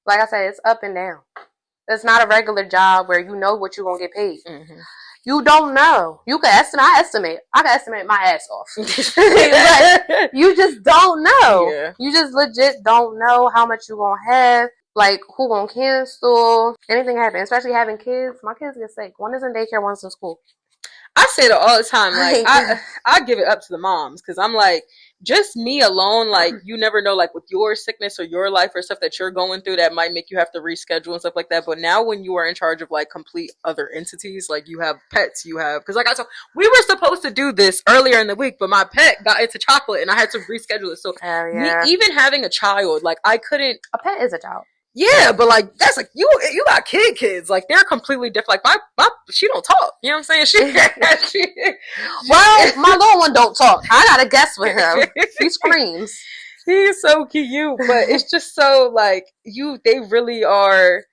Like I said, it's up and down. It's not a regular job where you know what you're gonna get paid. Mm-hmm. You don't know. You can estimate. I can estimate my ass off. But you just don't know. Yeah. You just legit don't know how much you're going to have. Like, who going to cancel. Anything happen. Especially having kids. My kids get sick. One is in daycare, one's in school. I say that all the time. Like, I give it up to the moms. Because I'm like, just me alone, like, you never know, like, with your sickness or your life or stuff that you're going through that might make you have to reschedule and stuff like that. But now when you are in charge of, like, complete other entities, like, you have pets, because, like I told, we were supposed to do this earlier in the week, but my pet got into chocolate and I had to reschedule it. So, me, even having a child, like, I couldn't. A pet is a child. Yeah, but like that's like you got kids like they're completely different. Like my she don't talk. You know what I'm saying? Well, my little one don't talk. I gotta guess with him. He screams. He's so cute, but it's just so like they really are.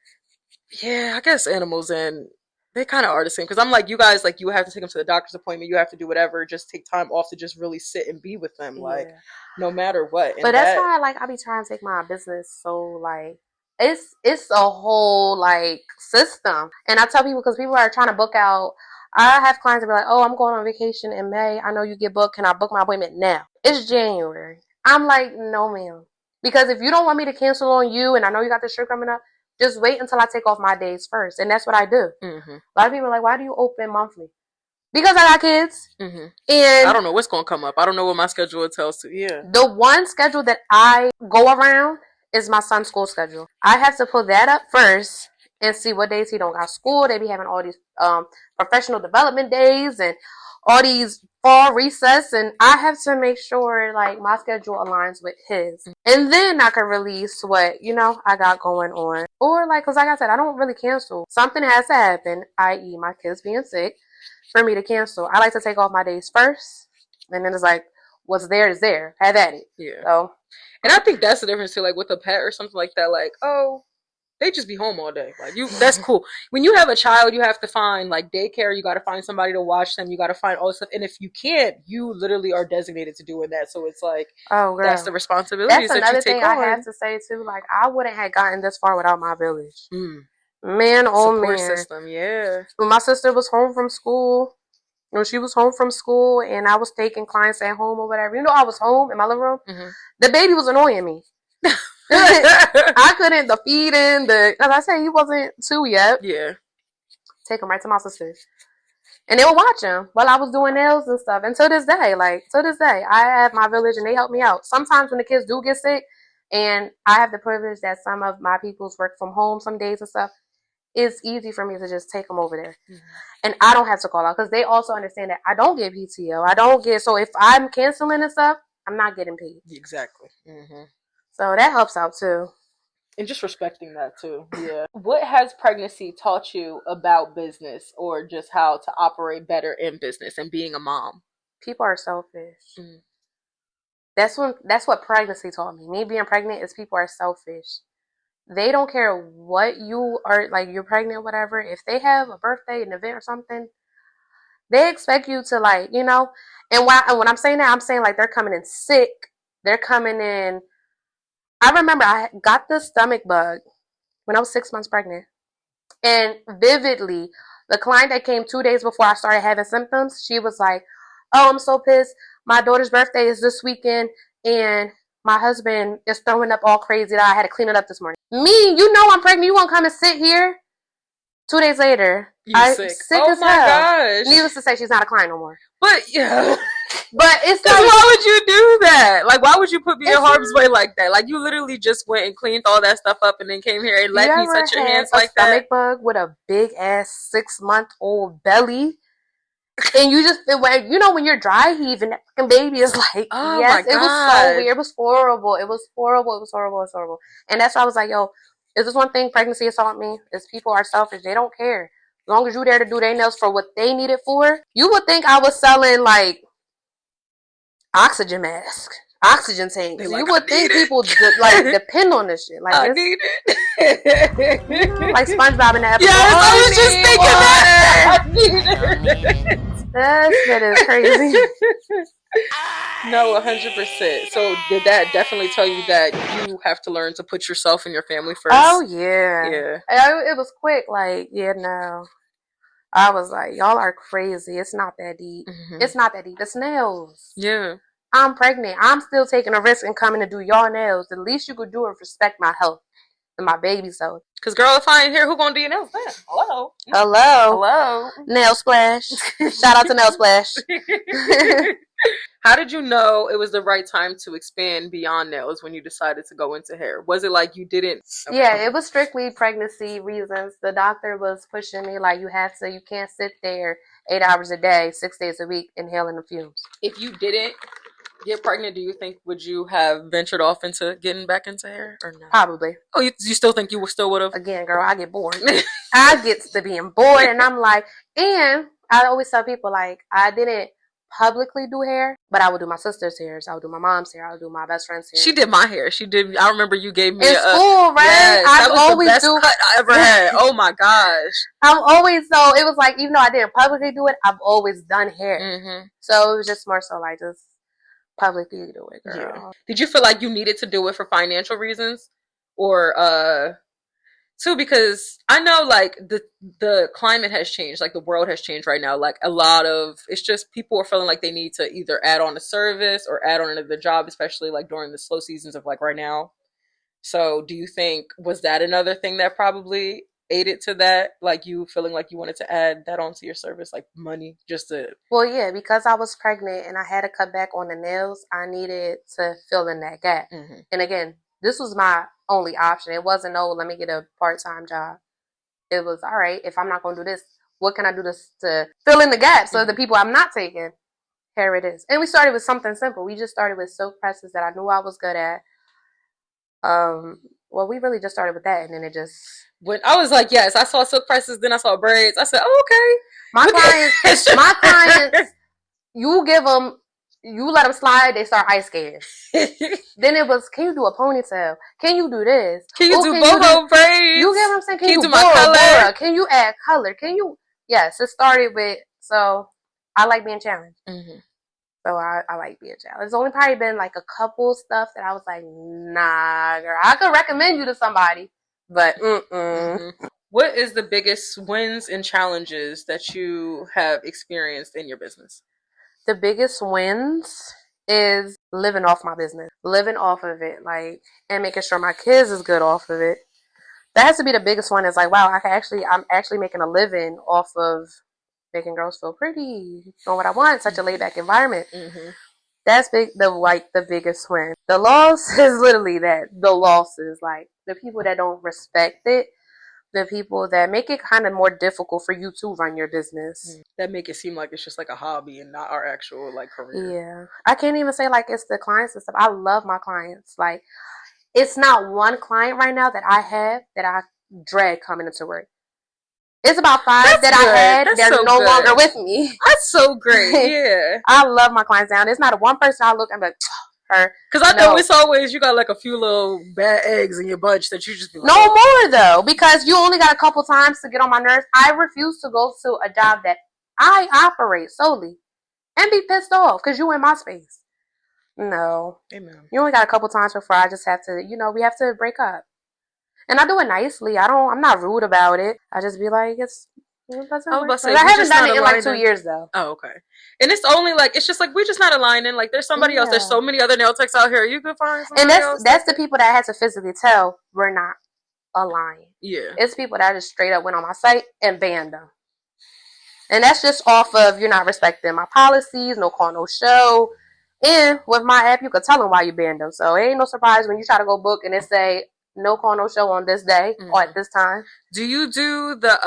Yeah, I guess animals and they kind of are the same because I'm like you guys like you have to take them to the doctor's appointment. You have to do whatever. Just take time off to just really sit and be with them, like no matter what. But that's why like I be trying to take my business so like. It's a whole like system, and I tell people because people are trying to book out. I have clients that be like, "Oh, I'm going on vacation in May. I know you get booked. Can I book my appointment now?" It's January. I'm like, "No, ma'am," because if you don't want me to cancel on you, and I know you got this trip coming up, just wait until I take off my days first, and that's what I do. Mm-hmm. A lot of people are like, "Why do you open monthly?" Because I got kids, and I don't know what's gonna come up. I don't know what my schedule tells to. Yeah, the one schedule that I go around is my son's school schedule. I have to put that up first and see what days he don't got school. They be having all these professional development days and all these fall recess, and I have to make sure like my schedule aligns with his, and then I can release what I got going on. Or like, cause like I said, I don't really cancel. Something has to happen, i.e., my kids being sick, for me to cancel. I like to take off my days first, and then it's like what's there is there. Have at it. Yeah. So. And I think that's the difference too, like with a pet or something like that, like, oh, they just be home all day. Like that's cool. When you have a child, you have to find like daycare, you gotta find somebody to watch them, you gotta find all this stuff. And if you can't, you literally are designated to doing that. So it's like that's the responsibilities that's that you take on. That's another thing I have to say too. Like I wouldn't have gotten this far without my village. Man, oh support man. System, yeah. When my sister was home from school, when she was home from school and I was taking clients at home or whatever, I was home in my living room, the baby was annoying me. I couldn't, the feeding, as I said, he wasn't 2 yet. Yeah. Take him right to my sister. And they would watch him while I was doing nails and stuff. And to this day, I have my village and they help me out. Sometimes when the kids do get sick and I have the privilege that some of my people's work from home some days and stuff, it's easy for me to just take them over there. And I don't have to call out because they also understand that I don't get PTO. So if I'm canceling and stuff, I'm not getting paid. Exactly. So that helps out too. And just respecting that too. Yeah. What has pregnancy taught you about business or just how to operate better in business and being a mom? People are selfish. Mm. That's what pregnancy taught me. Me being pregnant is people are selfish. They don't care what you are, like, you're pregnant, whatever. If they have a birthday, an event or something, they expect you to, like, you know. And when I'm saying that, I'm saying like they're coming in sick. They're coming in. I remember I got the stomach bug when I was 6 months pregnant. And vividly, the client that came 2 days before I started having symptoms, she was like, "Oh, I'm so pissed. My daughter's birthday is this weekend, and my husband is throwing up all crazy that I had to clean it up this morning." Me, you know I'm pregnant. You won't come and sit here. 2 days later, I'm sick Oh as my hell. gosh. Needless to say, she's not a client no more. But yeah. But it's like, why would you do that? Like, why would you put me in harm's way like that? Like, you literally just went and cleaned all that stuff up and then came here and let me touch your hands like that. stomach bug with a big ass 6-month-old belly, and you just, you know, when you're dry heaving, that fucking baby is like, oh yes, my God. It was so weird. It was horrible. It was horrible. It was horrible. It was horrible. And that's why I was like, yo, is this one thing pregnancy has taught me? Is people are selfish. They don't care. As long as you're there to do their nails for what they need it for. You would think I was selling like oxygen mask, oxygen tanks. Like, you would think people like depend on this shit. Like, I this, need it. you know, like SpongeBob in the episode. Yes, I was just thinking that. I need it. That shit is crazy. No, 100%. So did that definitely tell you that you have to learn to put yourself and your family first? Oh yeah, yeah. It was quick. Like, yeah, no. I was like, y'all are crazy. It's not that deep. Mm-hmm. It's not that deep. It's nails. Yeah. I'm pregnant. I'm still taking a risk and coming to do y'all nails. The least you could do is respect my health and my baby's health. Because, girl, if I ain't here, who gonna do your nails then? Hello. Hello. Nail Splash. Shout out to Nail Splash. How did you know it was the right time to expand beyond nails when you decided to go into hair? Was it like you didn't? Okay. Yeah, it was strictly pregnancy reasons. The doctor was pushing me like, you can't sit there 8 hours a day, 6 days a week, inhaling the fumes. If you didn't get pregnant, do you think would you have ventured off into getting back into hair or not? Probably. Oh, you still think you still would have? Again, girl, I get bored. I get to being bored, and I'm like, and I always tell people, like, I didn't publicly do hair, but I would do my sister's hair, I would do my mom's hair, I would do my best friend's hair. She did my hair. She did. I remember you gave me in school, right? Yes, that was the best cut I ever had. Oh my gosh! I'm always, so it was like, even though I didn't publicly do it, I've always done hair. Mm-hmm. So it was just more so like, just publicly do it, girl. Yeah. Did you feel like you needed to do it for financial reasons, or too, because I know like the climate has changed, like the world has changed right now. Like a lot of, it's just people are feeling like they need to either add on a service or add on another job, especially like during the slow seasons of like right now. So do you think, was that another thing that probably aided to that, like you feeling like you wanted to add that onto your service, like money, just to? Well, yeah, because I was pregnant and I had to cut back on the nails, I needed to fill in that gap. Mm-hmm. And again, this was my only option. It wasn't, oh, let me get a part-time job. It was, all right, if I'm not going to do this, what can I do to fill in the gap? So the people I'm not taking, here it is. And we started with something simple. We just started with silk presses that I knew I was good at. Well, we really just started with that, and then it just... When I was like, yes, I saw silk presses, then I saw braids. I said, oh, okay. My clients, you let them slide, they start ice skating. Then it was, can you do a ponytail? Can you do this? Can you do boho braids? You get what I'm saying? Can you do my color? Can you add color? Can you? Yes, it started with, so I like being challenged. Mm-hmm. So I like being challenged. It's only probably been like a couple stuff that I was like, nah, girl. I could recommend you to somebody, but mm-hmm. What is the biggest wins and challenges that you have experienced in your business? The biggest wins is living off my business, living off of it, like, and making sure my kids is good off of it. That has to be the biggest one. Is like, wow, I'm actually making a living off of making girls feel pretty, doing what I want, such a laid back environment. Mm-hmm. That's big. The biggest win. The loss is literally that. The loss is like the people that don't respect it. The people that make it kind of more difficult for you to run your business. That make it seem like it's just like a hobby and not our actual like career. Yeah. I can't even say like it's the clients and stuff. I love my clients. Like, it's not one client right now that I have that I dread coming into work. It's about 5 That's that good. I had. That's They're so no good. longer with me. That's so great. Yeah. I love my clients down. There's not a one person I look and be like, her. Because I know it's always, you got like a few little bad eggs in your bunch that you just be like, no more though, because you only got a couple times to get on my nerves. I refuse to go to a job that I operate solely and be pissed off because you in my space. No. Amen. You only got a couple times before I just have to, we have to break up. And I do it nicely. I'm not rude about it. I just be like, I haven't done it in like 2 years though. Oh, okay. And it's only like, it's just like, we're just not aligning. Like, there's somebody else. There's so many other nail techs out here. You could find somebody else. And that's the people that I had to physically tell we're not aligned. Yeah. It's people that just straight up went on my site and banned them. And that's just off of you're not respecting my policies, no call, no show. And with my app, you could tell them why you banned them. So it ain't no surprise when you try to go book and it say no call, no show on this day or at this time. Do you do the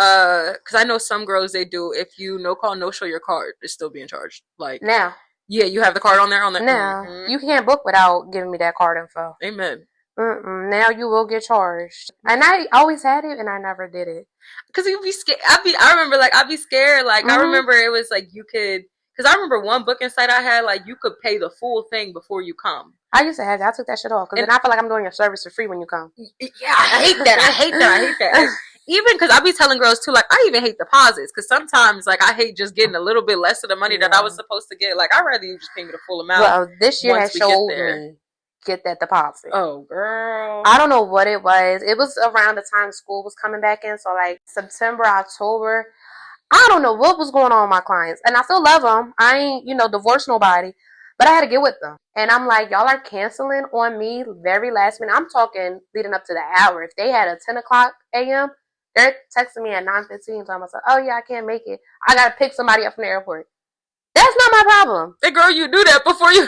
because I know some girls, they do, if you no call, no show your card, it's still being charged. Like now. Yeah, you have the card on there Now. You can't book without giving me that card info. Amen. Now you will get charged. And I always had it and I never did it. Because you'd be scared. I remember like I'd be scared. Like I remember it was like you could, because I remember one booking site I had, like you could pay the full thing before you come. I used to have that. I took that shit off because then I feel like I'm doing your service for free when you come. Yeah, I hate that. I hate that. I hate that. Even because I be telling girls too, like I even hate deposits because sometimes like I hate just getting a little bit less of the money that I was supposed to get. Like I'd rather you just pay me the full amount. Well, this year has showed me get that deposit. Oh, girl. I don't know what it was. It was around the time school was coming back in. So like September, October. I don't know what was going on with my clients. And I still love them. I ain't, divorced nobody. But I had to get with them. And I'm like, y'all are canceling on me very last minute. I'm talking leading up to the hour. If they had a 10 o'clock a.m., they're texting me at 9:15. So I'm like, oh, yeah, I can't make it. I got to pick somebody up from the airport. That's not my problem. Hey, girl, you do that before you...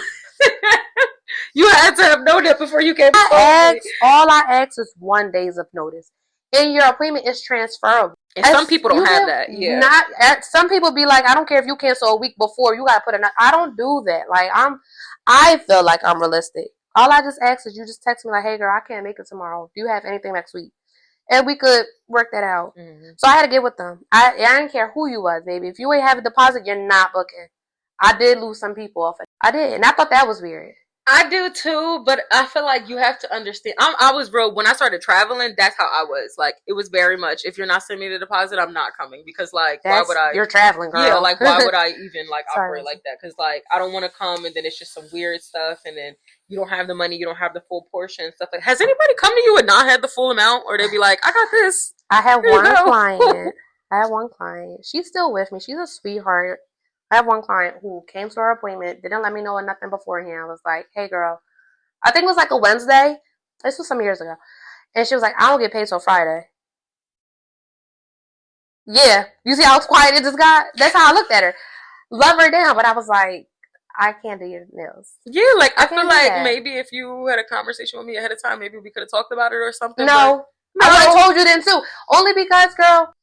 You had to have known that before you came. All I ask is 1 day's of notice. And your appointment is transferable. And some people don't have that. Yeah. Some people be like, I don't care if you cancel a week before, you gotta put another. I don't do that. Like I feel like I'm realistic. All I just ask is you just text me like, hey girl, I can't make it tomorrow. Do you have anything next week? And we could work that out. So I had to get with them. I didn't care who you was, baby. If you ain't have a deposit, you're not booking. I did lose some people off it. I did, and I thought that was weird. I do too, but I feel like you have to understand. I was real when I started traveling. That's how I was. Like it was very much. If you're not sending me the deposit, I'm not coming because why would I? You're traveling, girl. Yeah, like why would I even like operate like that? Because like I don't want to come and then it's just some weird stuff, and then you don't have the money, you don't have the full portion and stuff. Like, has anybody come to you and not had the full amount, or they'd be like, I got this. I have one client. I have one client. She's still with me. She's a sweetheart. I have one client who came to our appointment, didn't let me know nothing beforehand. I was like, hey, girl, I think it was like a Wednesday. This was some years ago. And she was like, I don't get paid till Friday. Yeah. You see how quiet it just got? That's how I looked at her. Love her down. But I was like, I can't do your nails. Yeah, like, I feel like maybe if you had a conversation with me ahead of time, maybe we could have talked about it or something. No. I would have told you then, too. Only because, girl,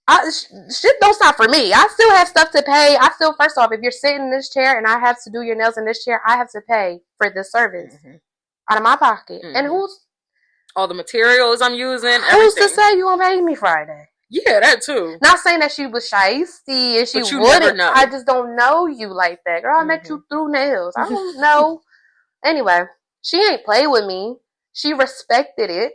shit don't stop for me. I still have stuff to pay. First off, if you're sitting in this chair and I have to do your nails in this chair, I have to pay for this service out of my pocket. And who's all the materials I'm using? Everything. Who's to say you gonna pay me Friday? Yeah, that too. Not saying that she was shiesty and she wouldn't. Know. I just don't know you like that, girl. I met you through nails. I don't know. Anyway, she ain't play with me. She respected it.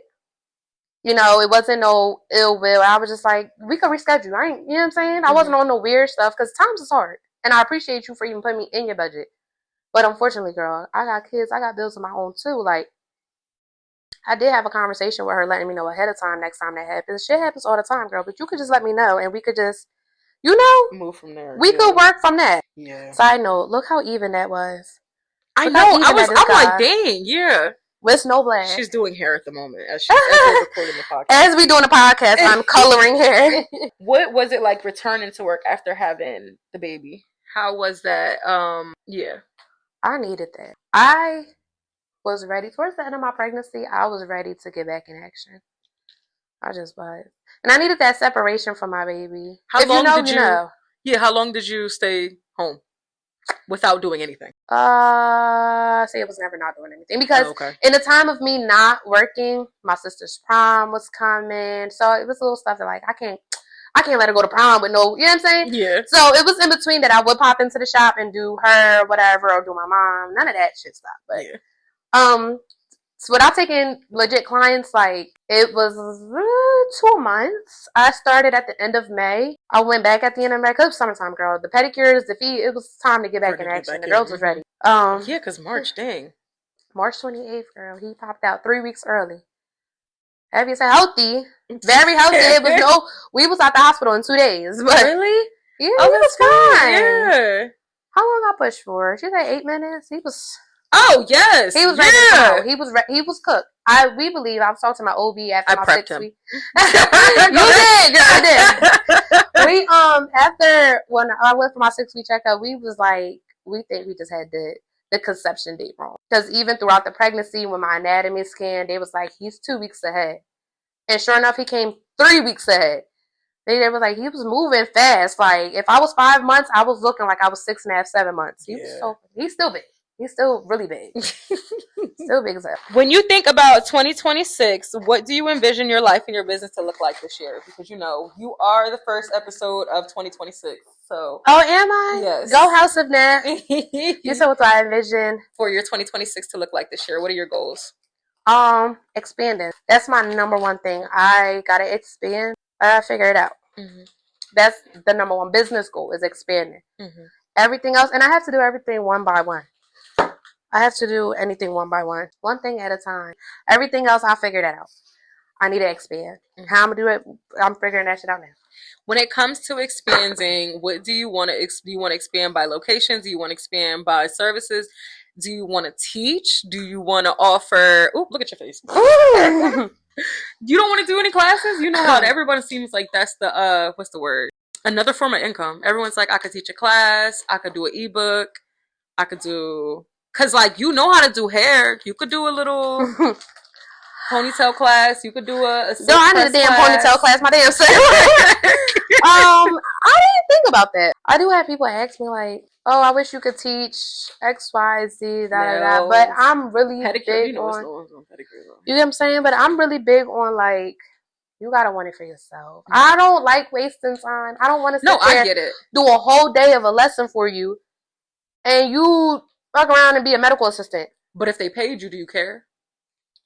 It wasn't no ill will. I was just like, we could reschedule. You know what I'm saying? I wasn't on no weird stuff because times is hard. And I appreciate you for even putting me in your budget. But unfortunately, girl, I got kids. I got bills of my own too. Like, I did have a conversation with her letting me know ahead of time next time that happens. Shit happens all the time, girl. But you could just let me know and we could just, move from there. We could work from that. Yeah. Side note, look how even that was. I know. I'm like, dang, yeah. With no black. She's doing hair at the moment as we're recording the podcast. As we doing the podcast, I'm coloring hair. What was it like returning to work after having the baby? How was that? Yeah. I needed that. I was ready. Towards the end of my pregnancy, I was ready to get back in action. I just was. And I needed that separation from my baby. How long did you stay home? Without doing anything? Say it was never not doing anything. Because in the time of me not working, my sister's prom was coming. So it was little stuff that like, I can't let her go to prom with no, you know what I'm saying? Yeah. So it was in between that I would pop into the shop and do her, whatever, or do my mom. None of that shit stopped. But, so without taking legit clients, like, it was 2 months. I started at the end of May. I went back at the end of May, because it was summertime, girl. The pedicures, the feet, it was time to get back in action. The girls was ready. Yeah, because March, dang. March 28th, girl. He popped out 3 weeks early. Have you said healthy? Very healthy. It was we was at the hospital in 2 days. But really? Yeah, he was fine. Yeah. How long I pushed for? She said 8 minutes. He was... Oh, yes. He was ready to come out. He was cooked. We believe, I was talking to my OB after my 6 weeks. You did. We, after, when I went for my 6-week checkup, we was like, we think we just had the conception date wrong. Because even throughout the pregnancy, when my anatomy scan, they was like, he's 2 weeks ahead. And sure enough, he came 3 weeks ahead. They was like, he was moving fast. Like, if I was 5 months, I was looking like I was 6.5, 7 months. He's still big. He's still really big. Still big as hell. When you think about 2026, what do you envision your life and your business to look like this year? Because, you know, you are the first episode of 2026. So. Oh, am I? Yes. Go Hausof.Nat. You said what do I envision for your 2026 to look like this year? What are your goals? Expanding. That's my number one thing. I gotta expand. I gotta figure it out. Mm-hmm. That's the number one business goal, is expanding. Mm-hmm. Everything else, and I have to do everything one by one. I have to do anything one by one. One thing at a time. Everything else, I'll figure that out. I need to expand. Mm-hmm. How I'm going to do it, I'm figuring that shit out now. When it comes to expanding, what do you want to do? You want to expand by locations? Do you want to expand by services? Do you want to teach? Do you want to offer... Ooh, look at your face. You don't want to do any classes? You know how everybody seems like that's the, what's the word? Another form of income. Everyone's like, I could teach a class. I could do an ebook. I could do... Because, like, you know how to do hair. You could do a little ponytail class. You could do a no, I need a damn ponytail class. My damn self. I didn't think about that. I do have people ask me, like, oh, I wish you could teach X, Y, Z, da. But I'm really big on... You know what I'm saying? But I'm really big on, like, you gotta want it for yourself. Mm-hmm. I don't like wasting time. I don't want to sit there, I get it. Do a whole day of a lesson for you, and you... fuck around and be a medical assistant. But if they paid you, do you care?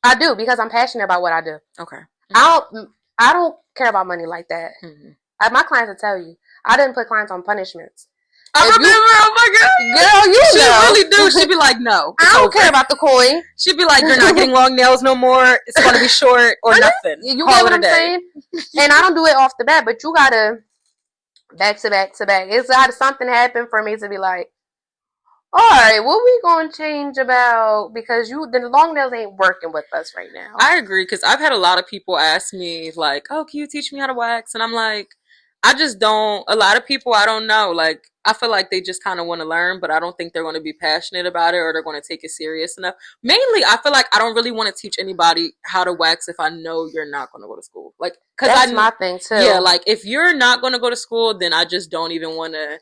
I do, because I'm passionate about what I do. Okay. Mm-hmm. I don't care about money like that. Mm-hmm. My clients will tell you, I didn't put clients on punishments. I remember, oh my God. Girl, you she really do. She'd be like, no. I don't care about the coin. She'd be like, you're not getting long nails no more. It's going to be short or nothing. You get what I'm saying? And I don't do it off the bat, but you got to back to back to back. It's got to something happen for me to be like, all right, what we gonna change about, because the long nails ain't working with us right now. I agree, because I've had a lot of people ask me, like, oh, can you teach me how to wax? And I'm like, I just don't. A lot of people, I don't know. Like, I feel like they just kind of want to learn, but I don't think they're going to be passionate about it, or they're going to take it serious enough. Mainly, I feel like I don't really want to teach anybody how to wax if I know you're not going to go to school. Like, because that's my thing too. Yeah, like, if you're not going to go to school, then I just don't even want to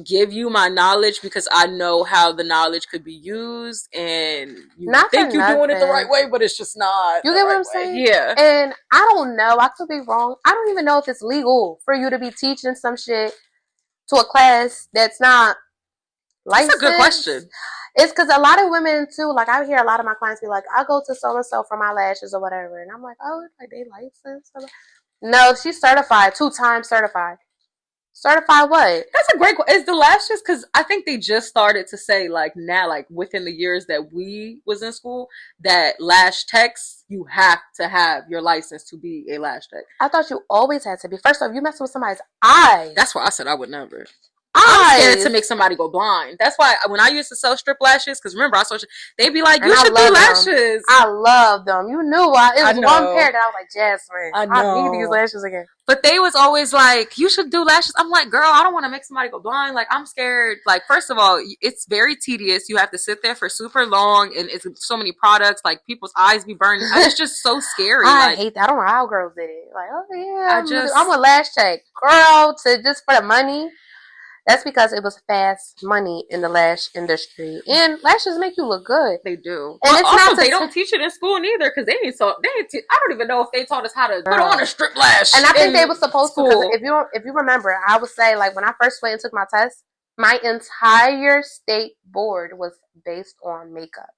give you my knowledge, because I know how the knowledge could be used, and you think you're doing it the right way, but it's just not. You get what I'm saying? Yeah. And I don't know. I could be wrong. I don't even know if it's legal for you to be teaching some shit to a class that's not licensed. That's a good question. It's because a lot of women too, like I hear a lot of my clients be like, I go to so-and-so for my lashes or whatever. And I'm like, oh, like they licensed? No, she's certified, 2 times certified. Certified what? That's a great question. Is the lashes, because I think they just started to say, like, now, like, within the years that we was in school, that lash techs, you have to have your license to be a lash tech. I thought you always had to be. First off, you messing with somebody's eyes. That's why I said I would never. I'm scared to make somebody go blind. That's why when I used to sell strip lashes, because remember, they'd be like, you should do lashes. I love them. You knew it was one pair that I was like, Jasmine, I need these lashes again. But they was always like, you should do lashes. I'm like, girl, I don't want to make somebody go blind. Like, I'm scared. Like, first of all, it's very tedious. You have to sit there for super long, and it's so many products. Like, people's eyes be burning. It's just so scary. I hate that. I don't know how girls did it. Like, oh yeah, I'm a lash tech. Girl, just for the money. That's because it was fast money in the lash industry, and lashes make you look good. They do, and it's also not they don't teach it in school neither because they ain't taught. I don't even know if they taught us how to put on a strip lash. And I think they were supposed to. Because if you remember, I would say like when I first went and took my test, my entire state board was based on makeup.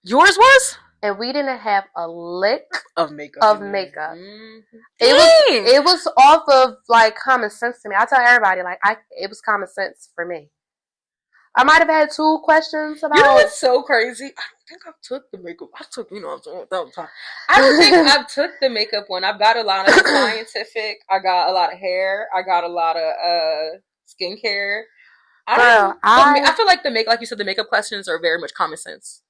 Yours was? And we didn't have a lick of makeup. Mm-hmm. It was off of like common sense to me. I tell everybody like it was common sense for me. I might have had 2 questions about. You know what's so crazy? I don't think I took the makeup. I don't think I took the makeup one. I've got a lot of scientific. I got a lot of hair. I got a lot of skincare. I feel like like you said, the makeup questions are very much common sense.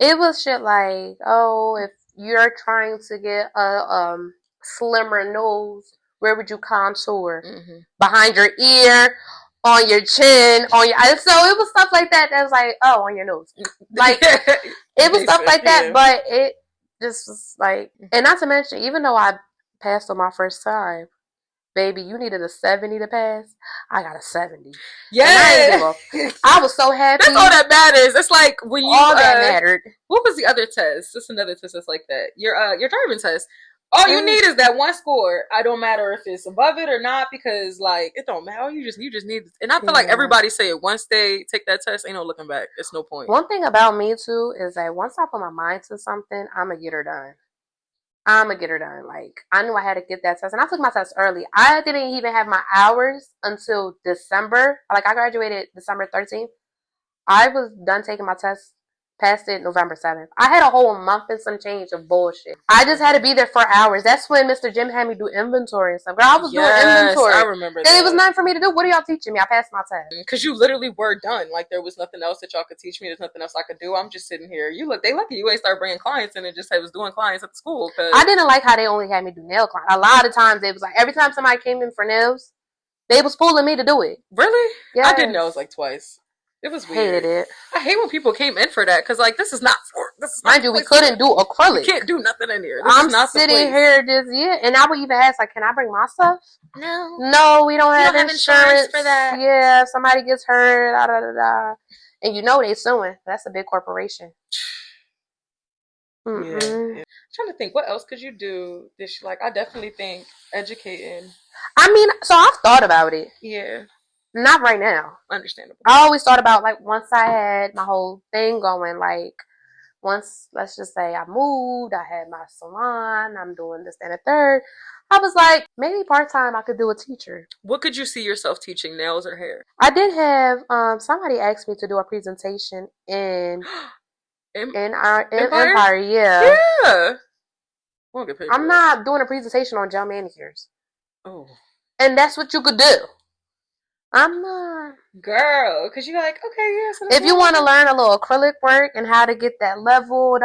It was shit like, oh, if you're trying to get a slimmer nose, where would you contour? Mm-hmm. Behind your ear, on your chin, on your eyes. So it was stuff like that was like, oh, on your nose. Like, it was stuff like that, but it just was like, and not to mention, even though I passed on my first time, baby, you needed a 70 to pass. I got a 70. Yeah, I was so happy. That's all that matters. It's like when you all that mattered. What was the other test? Just another test that's like that. Your driving test. All you need is that one score. I don't matter if it's above it or not because like it don't matter. You just need. And I feel like everybody say it once they take that test, ain't no looking back. It's no point. One thing about me too is that once I put my mind to something, I'ma get her done. Like, I knew I had to get that test. And I took my test early. I didn't even have my hours until December. Like, I graduated December 13th. I was done taking my test, passed it November 7th. I had a whole month and some change of bullshit. I just had to be there for hours. That's when Mr. Jim had me do inventory and stuff. Girl, I was doing inventory. I remember that. And it was nothing for me to do. What are y'all teaching me? I passed my test. Because you literally were done. Like, there was nothing else that y'all could teach me. There's nothing else I could do. I'm just sitting here. They lucky you ain't start bringing clients in and just was doing clients at the school. Cause I didn't like how they only had me do nail clients. A lot of times, it was like, every time somebody came in for nails, they was pulling me to do it. Really? Yeah. I didn't know. It was like twice. It was weird. Hated it. I hate when people came in for that because, like, this is not for. Mind you, we couldn't do acrylic. You can't do nothing in here. I'm sitting here and I would even ask, like, can I bring my stuff? No, we don't have insurance for that. Yeah, if somebody gets hurt, da da da da. And you know they suing. That's a big corporation. Yeah. I'm trying to think, what else could you do? I definitely think educating. I mean, so I've thought about it. Yeah. Not right now. Understandable. I always thought about, like, once I had my whole thing going, like, once, let's just say I moved, I had my salon, I'm doing this and a third, I was like, maybe part-time I could do a teacher. What could you see yourself teaching, nails or hair? I did have, somebody asked me to do a presentation in Empire, yeah. Yeah. I'm not doing a presentation on gel manicures. Oh. And that's what you could do. I'm not. Girl, because you're like, okay, yes. If you want to learn a little acrylic work and how to get that level,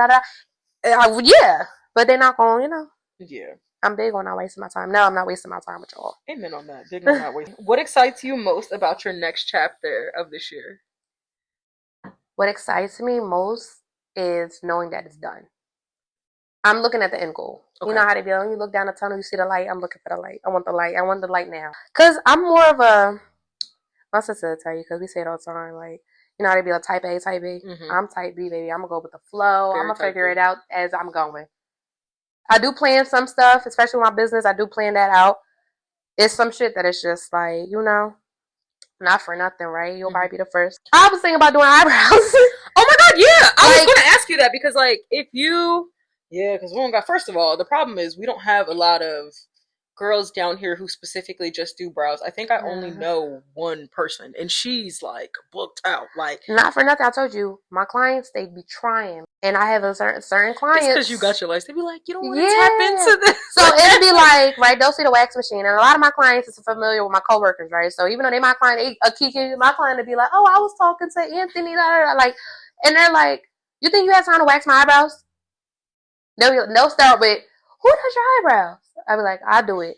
yeah. But they're not going, Yeah. I'm big on not wasting my time. No, I'm not wasting my time with y'all. Amen on that. Big on not wasting. What excites you most about your next chapter of this year? What excites me most is knowing that it's done. I'm looking at the end goal. Okay. You know how they be when you look down the tunnel, you see the light. I'm looking for the light. I want the light. I want the light now. Because I'm more of a... My sister will tell you, because we say it all the time, like, you know how they be like type A, type B? Mm-hmm. I'm type B, baby. I'm going to go with the flow. I'm going to figure it out as I'm going. I do plan some stuff, especially with my business. I do plan that out. It's some shit that is just like, not for nothing, right? You'll probably be the first. I was thinking about doing eyebrows. Oh my God, yeah. I was going to ask you that because, like, because we don't got, first of all, the problem is we don't have a lot of girls down here who specifically just do brows. I think I only know one person, and she's like booked out. Like, not for nothing, I told you, my clients, they be trying, and I have a certain clients. It's because you got your license. They be like, you don't want to tap into this. So it'll be like, right? They'll see the wax machine, and a lot of my clients is familiar with my coworkers, right? So even though they my client, my client would be like, oh, I was talking to Anthony, like, and they're like, you think you have time to wax my eyebrows? They'll start with, who does your eyebrows? I'd be like, I do it.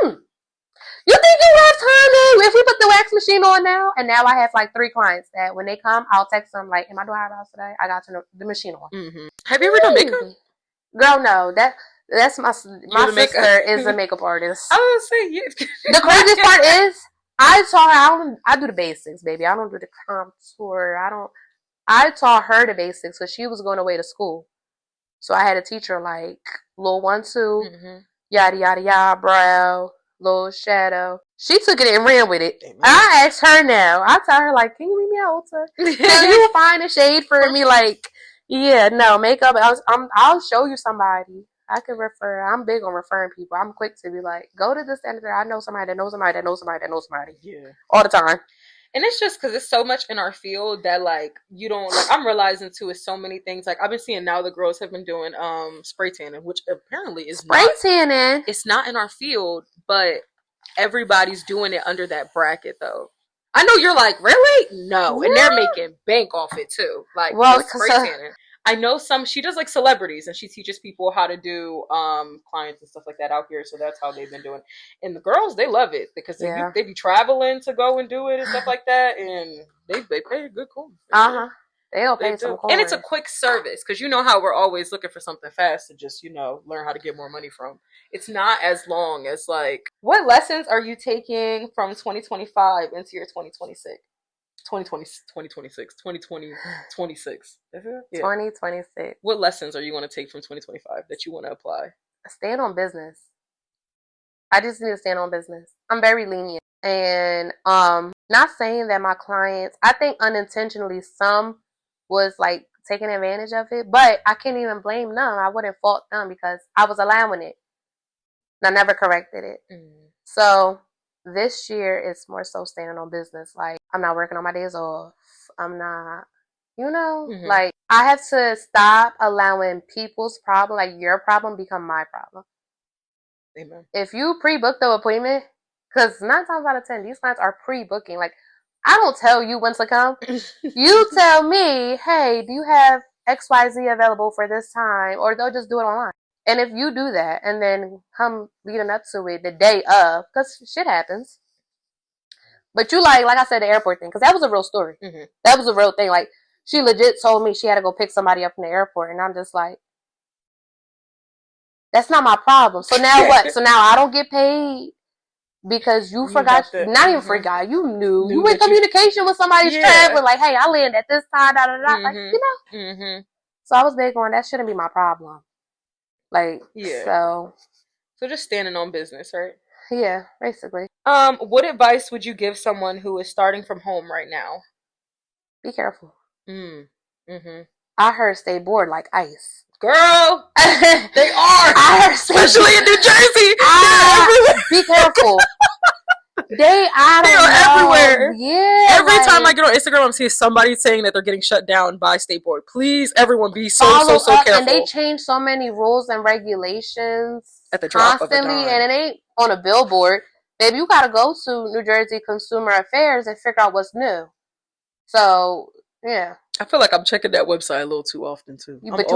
You think you have time to, if we put the wax machine on now? And now I have like 3 clients that when they come, I'll text them like, am I doing eyebrows today? I got to know the machine on. Mm-hmm. Have you ever done makeup? Girl, no. That's my sister is a makeup artist. I was going to say, yeah. The craziest part is, I taught her, I do the basics, baby. I don't do the contour. I taught her the basics because she was going away to school. So I had to teach her like little 1, 2, yada, yada, yada, brow, little shadow. She took it and ran with it. Amen. I asked her now. I tell her like, can you leave me out, Ulta? Can you find a shade for me? Like, yeah, no, makeup. I'll show you somebody. I can refer. I'm big on referring people. I'm quick to be like, go to this center. I know somebody that knows somebody that knows somebody that knows somebody. Yeah. All the time. And it's just because it's so much in our field that like you don't like. I'm realizing too is so many things. Like I've been seeing now the girls have been doing spray tanning, which apparently is spray tanning. It's not in our field, but everybody's doing it under that bracket though. I know you're like, really? No, and they're making bank off it too. Like spray tanning. I know she does like celebrities and she teaches people how to do clients and stuff like that out here. So that's how they've been doing. And the girls, they love it because they be traveling to go and do it and stuff like that. And they pay a good coin. Uh-huh. They'll pay some coin. And it's a quick service because you know how we're always looking for something fast to just, learn how to get more money from. It's not as long as like, what lessons are you taking from 2025 into your 2026? 2026. Yeah. 2026. What lessons are you going to take from 2025 that you want to apply? Stand on business. I just need to stand on business. I'm very lenient. And not saying that my clients, I think unintentionally some was like taking advantage of it, but I can't even blame them. I wouldn't fault them because I was allowing it. And I never corrected it. So this year it's more so standing on business. Like I'm not working on my days off. I'm not, like I have to stop allowing people's problem, like your problem, become my problem. Amen. If you pre-book the appointment, because 9 times out of 10, these clients are pre-booking. Like I don't tell you when to come. You tell me, hey, do you have XYZ available for this time? Or they'll just do it online. And if you do that and then come leading up to it the day of, because shit happens. But you like I said, the airport thing, because that was a real story. That was a real thing. Like she legit told me she had to go pick somebody up from the airport. And I'm just like, that's not my problem. So now what? So now I don't get paid because you forgot, not even forgot, you knew you in communication with somebody's traveling, like, hey, I land at this time, da da da, like, So I was big on that shouldn't be my problem. Like, so just standing on business, right? Yeah, basically. What advice would you give someone who is starting from home right now? Be careful. I heard stay bored like ice. Girl, they are. Especially in New Jersey. Be careful. They are everywhere. Yeah. Every time I get on Instagram, I'm seeing somebody saying that they're getting shut down by state board. Please, everyone, be so careful. And they change so many rules and regulations at the drop constantly, of a dime. And it ain't on a billboard. Baby, you gotta go to New Jersey Consumer Affairs and figure out what's new. So, yeah. I feel like I'm checking that website a little too often too. I'm always on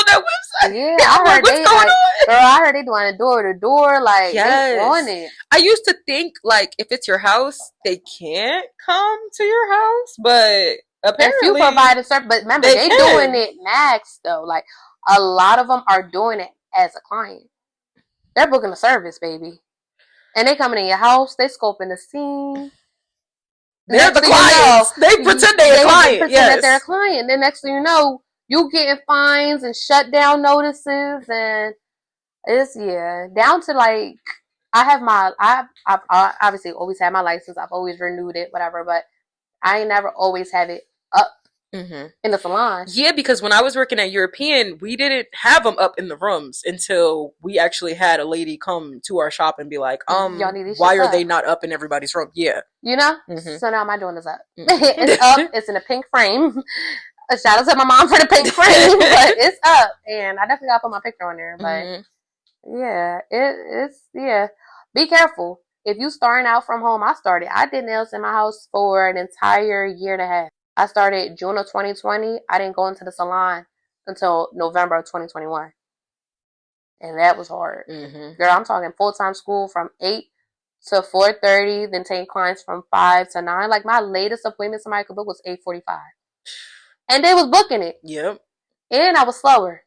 that website. Yeah, I heard what's going on? Girl, I heard they doing it door to door, like they on it. I used to think like if it's your house, they can't come to your house, but apparently if you provide a service, but remember they doing it max though. Like a lot of them are doing it as a client. They're booking a service, baby, and they coming in your house. They scoping the scene. They're the clients. They pretend they're a client. Pretend that they're a client. Then next thing you know, you getting fines and shutdown notices, and it's down to like I've obviously always had my license. I've always renewed it, whatever. But I ain't never always have it up in the salon. Yeah, because when I was working at European, we didn't have them up in the rooms until we actually had a lady come to our shop and be like, why are they not up in everybody's room? Yeah. You know? So now my joint is up. It's up. It's in a pink frame. A shout out to my mom for the pink frame, but it's up. And I definitely got to put my picture on there. But it's be careful. If you starting out from home, I did nails in my house for an entire year and a half. I started June of 2020. I didn't go into the salon until November of 2021. And that was hard. Girl, I'm talking full-time school from 8 to 4:30, then taking clients from 5 to 9. Like my latest appointment somebody could book was 8:45. And they was booking it. Yep. And I was slower.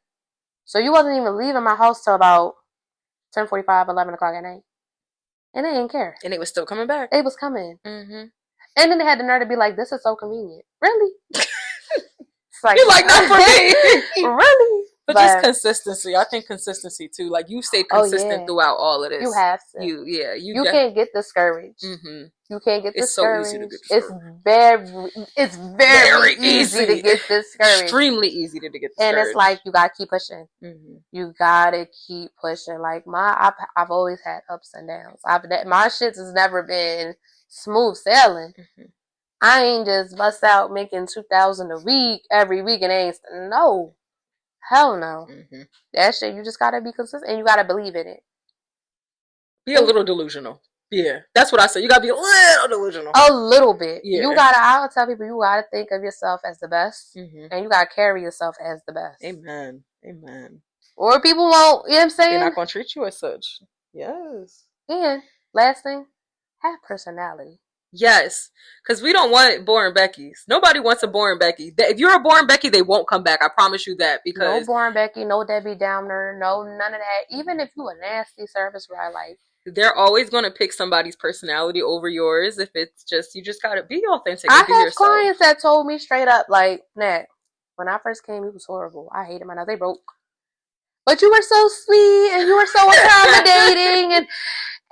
So you wasn't even leaving my house till about 10:45, 11 o'clock at night. And they didn't care. And they was still coming back. They was coming. Mm-hmm. And then they had the nerve to be like, this is so convenient. Really? It's like, you're like, not for me. Really? But just consistency. I think consistency too. Like you stay consistent throughout all of this. You have to. You can't get discouraged. Mm-hmm. You can't get discouraged. So easy to get discouraged. It's very easy to get discouraged. Extremely easy to get discouraged. And it's like you gotta keep pushing. Mm-hmm. You gotta keep pushing. Like I've always had ups and downs. My shit has never been smooth sailing. Mm-hmm. I ain't just bust out making $2,000 a week every week and ain't no. Hell no. Mm-hmm. That shit, you just gotta be consistent and you gotta believe in it. Be a little delusional. Yeah, that's what I say. You gotta be a little delusional. A little bit. Yeah. I'll tell people you gotta think of yourself as the best. Mm-hmm. And you gotta carry yourself as the best. Amen. Amen. Or people won't, you know what I'm saying? They're not gonna treat you as such. Yes. And last thing, have personality. Yes, because we don't want boring Beckys. Nobody wants a boring Becky. If you're a boring Becky, they won't come back. I promise you that. Because no boring Becky, no Debbie Downer, no none of that. Even if you a nasty service provider, like they're always going to pick somebody's personality over yours. If it's just you just gotta be authentic. I have clients that told me straight up, like, Nat, when I first came, it was horrible. I hated my nose. They broke, but you were so sweet and you were so accommodating and.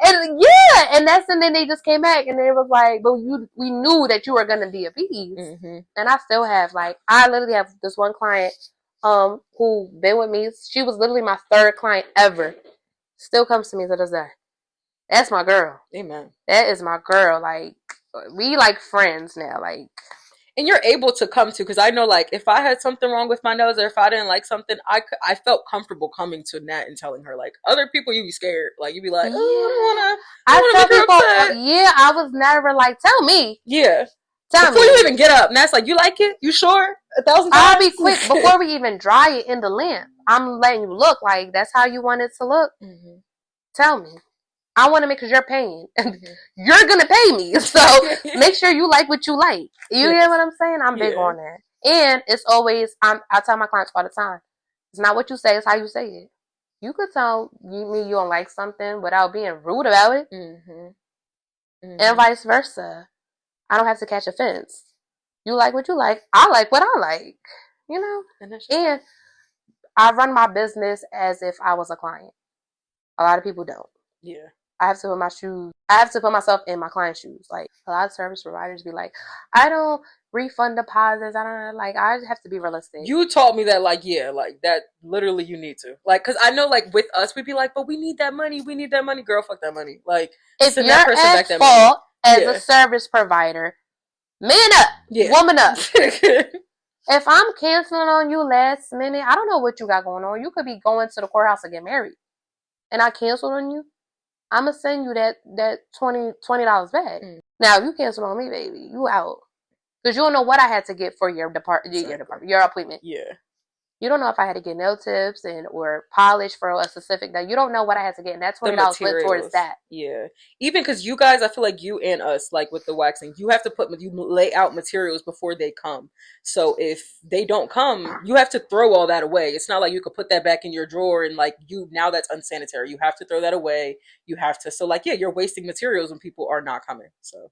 And yeah, and then they just came back and they was like, but we knew that you were gonna be a beast. Mm-hmm. And I still have I literally have this one client who been with me. She was literally my third client ever. Still comes to me to this day. That's my girl. Amen. That is my girl. Like we like friends now. Like. And you're able to come to, because I know, like, if I had something wrong with my nose or if I didn't like something, I felt comfortable coming to Nat and telling her. Like, other people, you be scared. Like, you be like, oh, I don't want to make her upset. Yeah, I was never like, tell me. Yeah. Before you even get up. Nat's like, you like it? You sure? 1,000 times? I'll be quick. Before we even dry it in the lamp, I'm letting you look. Like, that's how you want it to look. Mm-hmm. Tell me. I want to make sure you're paying. Mm-hmm. You're going to pay me. So make sure you like what you like. You get what I'm saying? I'm big on that. And it's always, I tell my clients all the time, it's not what you say, it's how you say it. You could tell me you don't like something without being rude about it. Mm-hmm. Mm-hmm. And vice versa. I don't have to catch offense. You like what you like. I like what I like. You know? And I run my business as if I was a client. A lot of people don't. Yeah. I have to put myself in my client's shoes. Like, a lot of service providers be like, I don't refund deposits. I have to be realistic. You taught me that, like, yeah, like, that literally you need to. Like, because I know, like, with us, we'd be like, but we need that money. We need that money. Girl, fuck that money. Like, if you're at fault as a service provider, man up. Yeah. Woman up. If I'm canceling on you last minute, I don't know what you got going on. You could be going to the courthouse to get married. And I canceled on you. I'm going to send you that $20 back. Mm. Now, if you cancel on me, baby, you out. Because you don't know what I had to get for your appointment. Yeah. You don't know if I had to get nail tips or polish for a specific day. You don't know what I had to get. And that $20 went towards that. Yeah. Even because you guys, I feel like you and us, like with the waxing, you have to you lay out materials before they come. So if they don't come, you have to throw all that away. It's not like you could put that back in your drawer and like now that's unsanitary. You have to throw that away. You have to. So like, yeah, you're wasting materials when people are not coming. So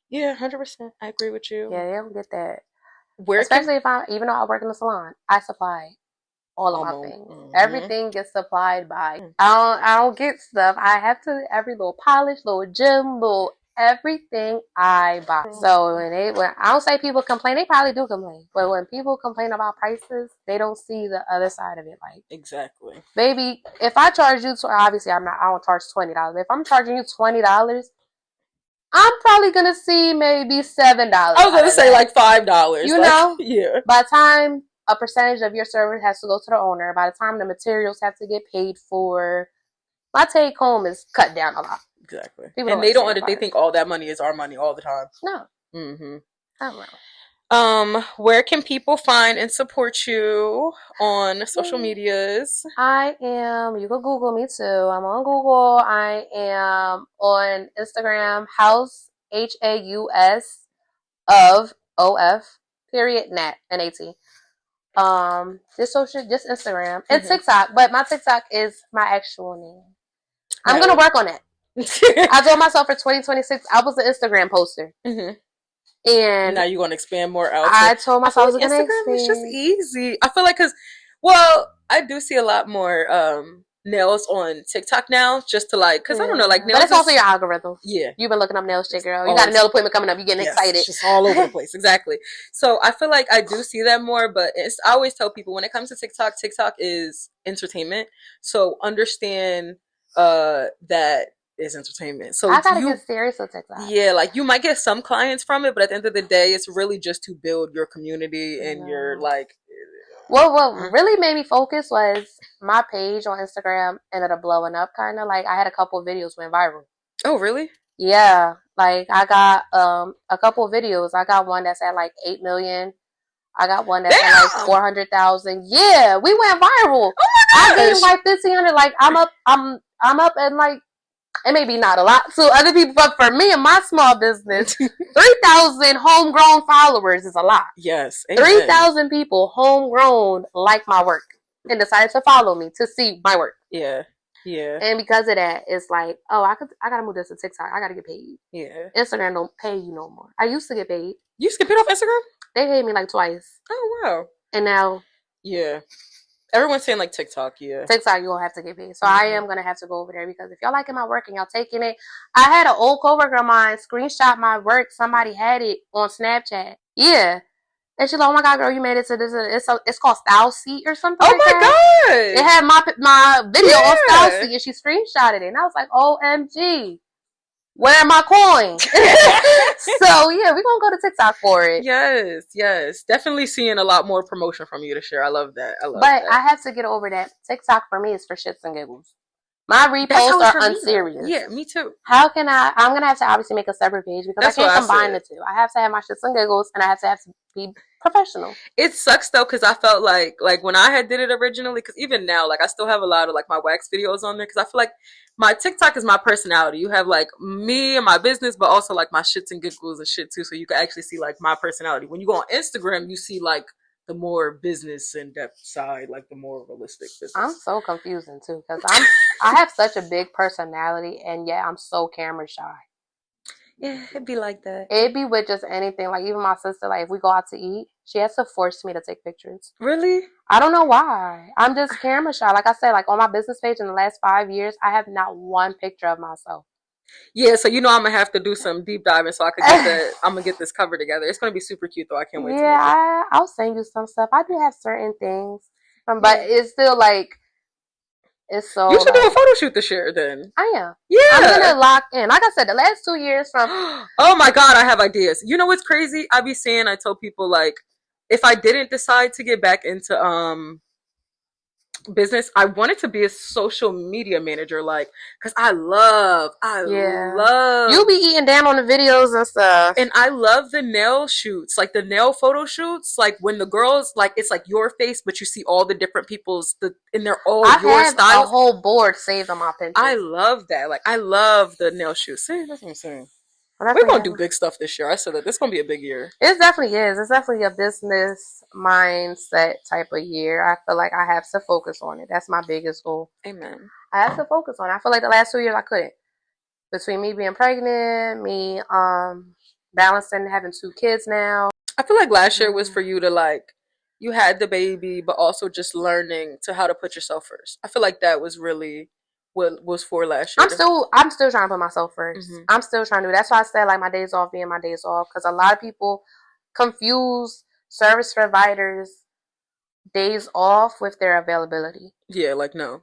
yeah, 100%. I agree with you. Yeah, they don't get that. Especially even though I work in the salon, I supply all of my things. Mm-hmm. Everything gets supplied by. Mm-hmm. I don't get stuff. I have to every little polish, little gem, little everything I buy. Mm-hmm. So when I don't say people complain, they probably do complain. But when people complain about prices, they don't see the other side of it. Like exactly, baby, if I charge you, obviously I don't charge $20. If I'm charging you $20. I'm probably going to see maybe $7. I was going to say like $5. You know? Yeah. By the time a percentage of your service has to go to the owner, by the time the materials have to get paid for, my take home is cut down a lot. Exactly. And they think all that money is our money all the time. No. Mm-hmm. I don't know. Where can people find and support you on social medias? You can Google me too. I'm on Google. I am on Instagram, Haus, Haus of OF, Nat, N-A-T. Just Instagram and TikTok, but my TikTok is my actual name. I'm going to work on it. I told myself for 2026 I was an Instagram poster. And now you're going to expand more out. I told myself I was going to Instagram is just expand. easy. I feel like well, I do see a lot more nails on TikTok now, just to like, because I don't know, like nails. But it's also your algorithm. Yeah. You've been looking up nail shit, girl. You got a nail appointment coming up. You're getting excited. It's just all over the place. Exactly. So I feel like I do see that more, but I always tell people when it comes to TikTok, TikTok is entertainment. So understand that is entertainment. So I gotta get serious with TikTok. Yeah, like you might get some clients from it, but at the end of the day, it's really just to build your community and your like. Well, what really made me focus was my page on Instagram ended up blowing up. Kind of like I had a couple of videos went viral. Oh, really? Yeah, like I got a couple of videos. I got one that's at like 8 million. I got one that's at like 400,000. Yeah, we went viral. Oh my gosh! I gained like 1,500. Like I'm up and like. It may be not a lot to other people, but for me and my small business, 3,000 homegrown followers is a lot. Yes. 3,000 people homegrown like my work and decided to follow me to see my work. Yeah. Yeah. And because of that, it's like, oh, I gotta move this to TikTok. I gotta get paid. Yeah. Instagram don't pay you no more. I used to get paid. You used to get paid off Instagram? They paid me like twice. Oh wow. And now yeah. Everyone's saying like TikTok, yeah. TikTok, you'll have to get paid. So I am going to have to go over there because if y'all liking my work and y'all taking it. I had an old coworker of mine screenshot my work. Somebody had it on Snapchat. Yeah. And she's like, oh my God, girl, you made it to this. It's called Style Seat or something like that. Oh my God. It had my video on Style Seat and she screenshotted it. And I was like, OMG. Where are my coins? So yeah, we're gonna go to TikTok for it. Yes. Definitely seeing a lot more promotion from you this year. I love that. But I have to get over that. TikTok for me is for shits and giggles. My reposts are unserious. Yeah, me too. How can I'm gonna have to obviously make a separate page because I can't combine the two. I have to have my shits and giggles and I have to be professional. It sucks though because I felt like when I had did it originally, because even now like I still have a lot of like my wax videos on there because I feel like my TikTok is my personality. You have like me and my business, but also like my shits and giggles and shit too, so you can actually see like my personality. When you go on Instagram, you see like the more business in depth side, like the more realistic business. I'm so confusing too because I have such a big personality and yet I'm so camera shy. Yeah, it'd be like that. It'd be with just anything. Like even my sister, like if we go out to eat, she has to force me to take pictures. Really? I don't know why. I'm just camera shy. Like I said, like on my business page in the last 5 years, I have not one picture of myself. Yeah, so you know I'm gonna have to do some deep diving so I can get that. I'm gonna get this cover together. It's gonna be super cute though. I can't wait. Yeah, I'll send you some stuff. I do have certain things, but it's still like it's so. You should do a photo shoot this year then. I am. Yeah, I'm gonna lock in. Like I said, the last 2 years from. Oh my God, I have ideas. You know what's crazy? I be saying, I told people like, if I didn't decide to get back into business, I wanted to be a social media manager, like, because I love you be eating down on the videos and stuff, and I love the nail shoots, like the nail photo shoots, like when the girls, like it's like your face but you see all the different people's and they're all your style. A whole board saved on my Pinterest. I love that. Like I love the nail shoots. See, that's what I'm saying. We're gonna do big stuff this year. I said that this is gonna be a big year. It definitely is. It's definitely a business mindset type of year. I feel like I have to focus on it. That's my biggest goal. Amen. I have to focus on it. I feel like the last 2 years I couldn't. Between me being pregnant, me balancing having 2 kids now. I feel like last year was for you to like, you had the baby, but also just learning to how to put yourself first. I feel like that was really what was for last year. I'm still trying to put myself first. Mm-hmm. I'm still trying to do. That's why I said like my days off being my days off, because a lot of people confuse service providers days off with their availability. Yeah, like no.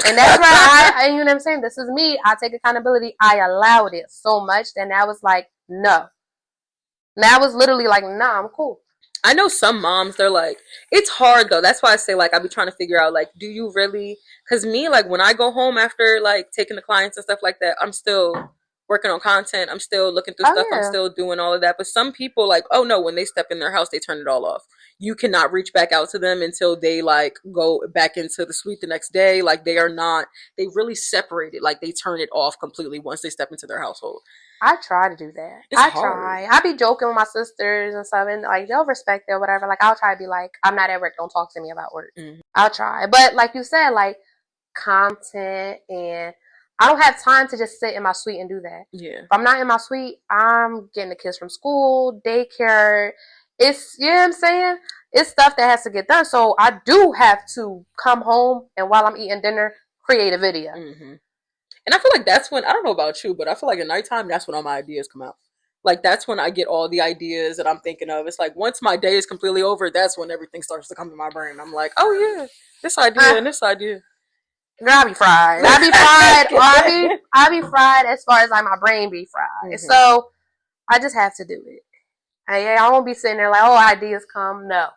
And that's why you know what I'm saying? This is me. I take accountability. I allowed it so much that now it's like, no. Now it's literally like, nah, I'm cool. I know some moms, they're like, it's hard though. That's why I say like, I be trying to figure out like, do you really, because me, like when I go home after like taking the clients and stuff like that, I'm still working on content. I'm still looking through stuff. Yeah. I'm still doing all of that. But some people like, oh no, when they step in their house, they turn it all off. You cannot reach back out to them until they like go back into the suite the next day. Like they really separate it. Like they turn it off completely once they step into their household. I try to do that. It's hard. I be joking with my sisters and stuff, and like they'll respect it or whatever. Like I'll try to be like, I'm not at work. Don't talk to me about work. Mm-hmm. I'll try, but like you said, like content, and I don't have time to just sit in my suite and do that. Yeah. If I'm not in my suite, I'm getting the kids from school, daycare. It's, you know what I'm saying? It's stuff that has to get done. So I do have to come home and while I'm eating dinner, create a video. Mm-hmm. And I feel like that's when, I don't know about you, but I feel like at nighttime, that's when all my ideas come out. Like, that's when I get all the ideas that I'm thinking of. It's like, once my day is completely over, that's when everything starts to come to my brain. I'm like, oh yeah, this idea and this idea. Girl, I be fried. I be fried as far as like my brain be fried. Mm-hmm. So I just have to do it. I won't be sitting there like, oh, ideas come. No.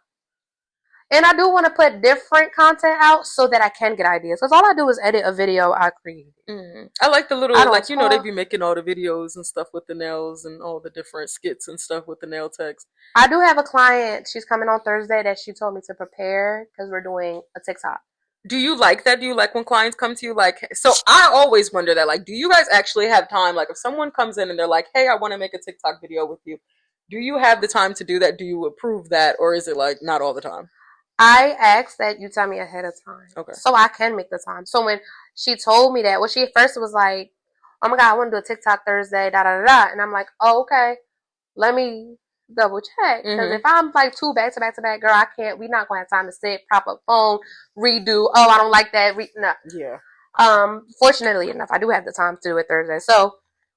And I do want to put different content out so that I can get ideas. Because all I do is edit a video I created. Mm-hmm. I like the little, like, you know, they be making all the videos and stuff with the nails and all the different skits and stuff with the nail techs. I do have a client. She's coming on Thursday that she told me to prepare because we're doing a TikTok. Do you like that? Do you like when clients come to you like, so I always wonder that, like, do you guys actually have time? Like, if someone comes in and they're like, hey, I want to make a TikTok video with you. Do you have the time to do that? Do you approve that? Or is it like not all the time? I ask that you tell me ahead of time. Okay. So I can make the time. So when she told me that, well, she at first was like, oh my God, I want to do a TikTok Thursday, da da da da. And I'm like, oh, okay. Let me double check. Because if I'm like two back to back to back, girl, I can't. We're not going to have time to sit, prop up phone, redo. Oh, I don't like that. No. Yeah. Fortunately enough, I do have the time to do it Thursday. So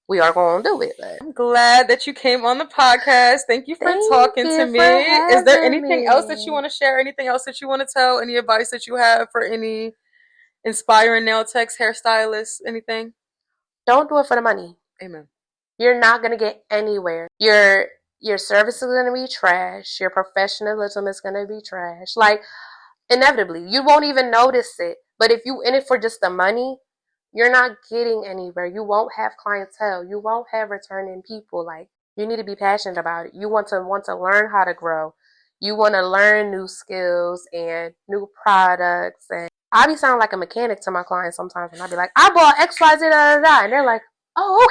we are going to do it. But I'm glad that you came on the podcast. Thank you for talking to me. Is there anything else that you want to share? Anything else that you want to tell? Any advice that you have for any inspiring nail techs, hairstylists, anything? Don't do it for the money. Amen. You're not going to get anywhere. Your service is going to be trash. Your professionalism is going to be trash. Like, inevitably, you won't even notice it. But if you in it for just the money, you're not getting anywhere. You won't have clientele. You won't have returning people. Like, you need to be passionate about it. You want to learn how to grow. You want to learn new skills and new products. And I be sounding like a mechanic to my clients sometimes. And I be like, I bought X, Y, Z, da, da, da. And they're like, oh,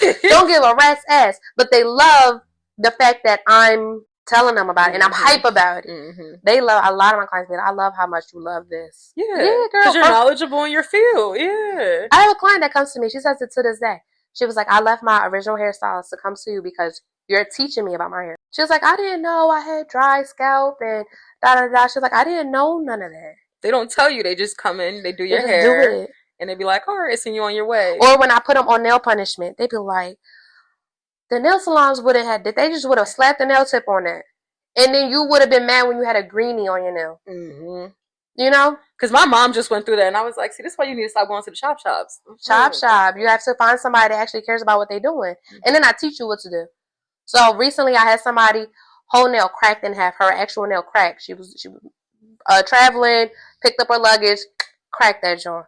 okay. Don't give a rat's ass. But they love the fact that I'm telling them about it and I'm hype about it. They love, a lot of my clients be like, I love how much you love this. Yeah, girl. Because you're knowledgeable in your field. Yeah. I have a client that comes to me. She says it to this day. She was like, I left my original hairstylist to come to you because you're teaching me about my hair. She was like, I didn't know I had dry scalp and da da da. She was like, I didn't know none of that. They don't tell you. They just come in, they do your hair. Do it. And they be like, all right, send you on your way. Or when I put them on nail punishment, they be like, the nail salons wouldn't have, they just would have slapped the nail tip on it. And then you would have been mad when you had a greenie on your nail. You know? Because my mom just went through that. And I was like, see, this is why you need to stop going to the shops. Shop. You have to find somebody that actually cares about what they're doing. And then I teach you what to do. So recently I had somebody, whole nail cracked in half. Her actual nail cracked. She was traveling, picked up her luggage, cracked that joint.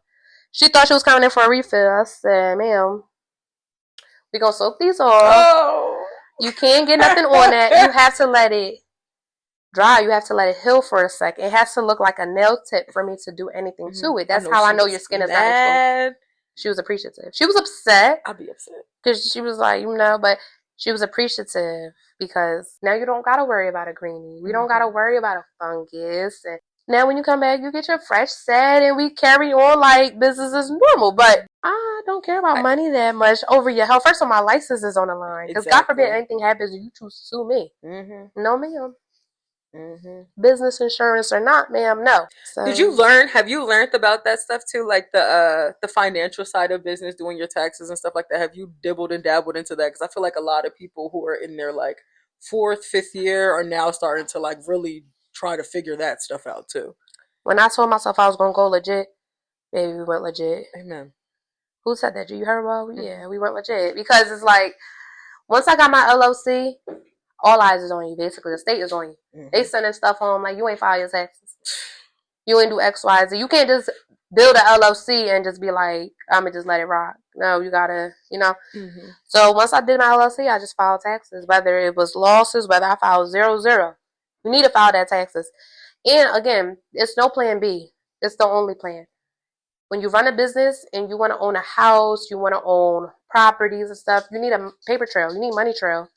She thought she was coming in for a refill. I said, ma'am, we're going to soak these off. Oh. You can't get nothing on that. You have to let it dry. You have to let it heal for a second. It has to look like a nail tip for me to do anything to it. That's how I know your skin is not exposed. She was appreciative. She was upset. I'd be upset. Because she was like, but she was appreciative because now you don't got to worry about a greenie. We don't got to worry about a fungus. And now when you come back, you get your fresh set and we carry on like business is normal. But I don't care about money that much over your health. First of all, my license is on the line. Because God forbid anything happens and you choose to sue me. No, ma'am. Business insurance or not, ma'am, no. So, have you learned about that stuff too? Like the financial side of business, doing your taxes and stuff like that. Have you dibbled and dabbled into that? Because I feel like a lot of people who are in their like 4th, 5th year are now starting to like really try to figure that stuff out too. When I told myself I was going to go legit, baby, we went legit. Amen. Who said that? You heard about? Yeah, we went legit. Because it's like, once I got my LLC, all eyes is on you, basically. The state is on you. They sending stuff home like, you ain't file your taxes. You ain't do X, Y, Z. You can't just build a LLC and just be like, I'm going to just let it rock. No, you got to, So once I did my LLC, I just filed taxes. Whether it was losses, whether I filed 0. You need to file that taxes. And again, it's no plan B. It's the only plan. When you run a business and you want to own a house, you want to own properties and stuff, you need a paper trail. You need money trail.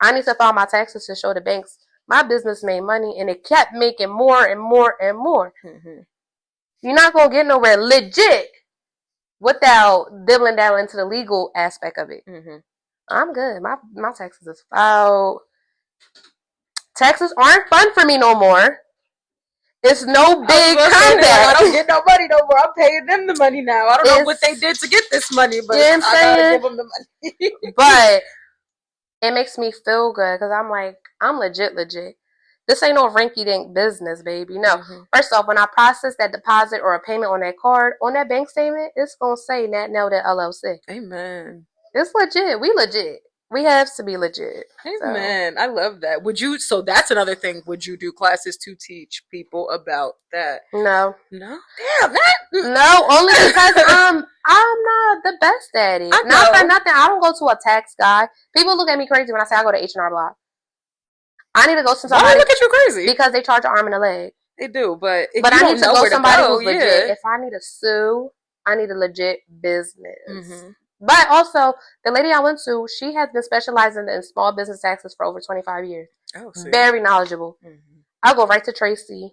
I need to file my taxes to show the banks my business made money and it kept making more and more and more. You're not going to get nowhere legit without dibbling down into the legal aspect of it. Mm-hmm. I'm good. My taxes is filed. Taxes aren't fun for me no more. It's no big comeback. I don't get no money no more. I'm paying them the money now. I don't know what they did to get this money, but I gotta give them the money. But it makes me feel good because I'm like, I'm legit. This ain't no rinky-dink business, baby. No. Mm-hmm. First off, when I process that deposit or a payment on that card, on that bank statement, it's going to say NatNailedIt LLC. Amen. It's legit. We legit. We have to be legit. Amen. So. I love that. So that's another thing. Would you do classes to teach people about that? No. No? Damn, no, only because I'm not the best at it. Not for nothing. I don't go to a tax guy. People look at me crazy when I say I go to H&R Block. I need to go to somebody. Why do they look at you crazy? Because they charge an arm and a leg. They do, but I need to go somebody who's legit. If I need to sue, I need a legit business. Mm-hmm. But also, the lady I went to, she has been specializing in small business taxes for over 25 years. Oh, sweet. Very knowledgeable. Mm-hmm. I'll go right to Tracy.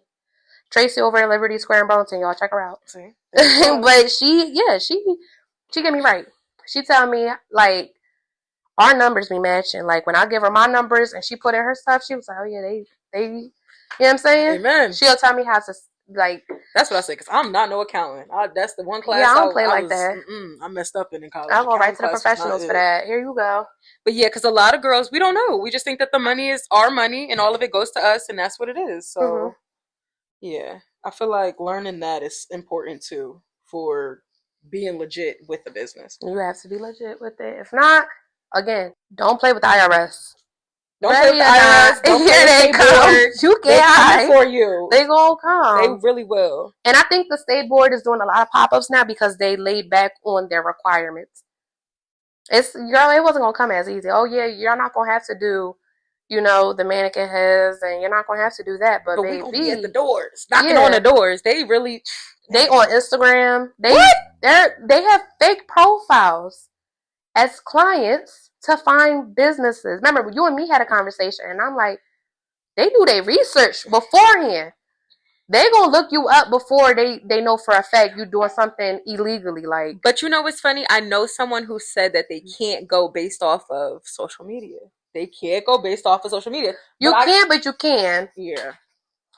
Tracy over in Liberty Square in Burlington. Y'all check her out. See? But she get me right. She tell me, like, our numbers be matching. Like, when I give her my numbers and she put in her stuff, she was like, oh, yeah, they you know what I'm saying? Amen. She'll tell me how to, like... That's what I say, because I'm not no accountant. That's the one class I don't play like that. I messed up in college. I'll go right to the professionals for that. Here you go. But yeah, because a lot of girls, we don't know. We just think that the money is our money and all of it goes to us, and that's what it is. So, yeah, I feel like learning that is important, too, for being legit with the business. You have to be legit with it. If not, again, don't play with the IRS. Don't play with the IRS. Don't Here they come. You can't hide for you. They gonna come. They really will. And I think the state board is doing a lot of pop-ups now because they laid back on their requirements. It wasn't gonna come as easy. Oh yeah, you're not gonna have to do, the mannequin heads, and you're not gonna have to do that. But we gonna be at the doors, knocking on the doors. They on Instagram. They have fake profiles as clients to find businesses. Remember, you and me had a conversation, and I'm like, they do their research beforehand. They gonna look you up before they know for a fact you doing something illegally. Like, but you know what's funny? I know someone who said that they can't go based off of social media. They can't go based off of social media. But you can. Yeah.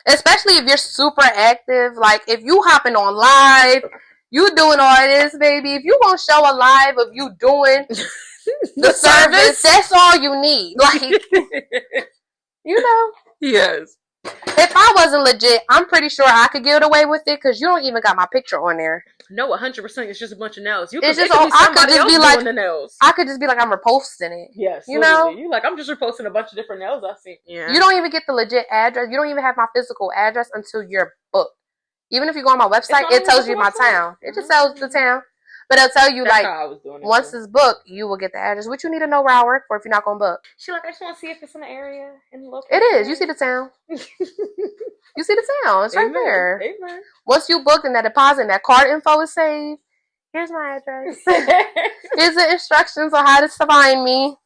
Especially if you're super active. Like, if you hopping on live, you doing all this, baby. If you won't show a live of you doing the service, that's all you need. Like, Yes. If I wasn't legit, I'm pretty sure I could get away with it because you don't even got my picture on there. No, 100%. It's just a bunch of nails. I could just be like, I'm reposting it. Yes. You know? You like, I'm just reposting a bunch of different nails I see. Yeah. You don't even get the legit address. You don't even have my physical address until you're booked. Even if you go on my website, it tells you my town. It just tells the town. But it'll tell you, once it's booked, you will get the address. Which you need to know where I work for if you're not going to book. She's like, I just want to see if it's in the area. In the local it is. You see the town. You see the town. It's right there. Amen. Once you book and that deposit and that card info is saved, here's my address. Here's the instructions on how to find me.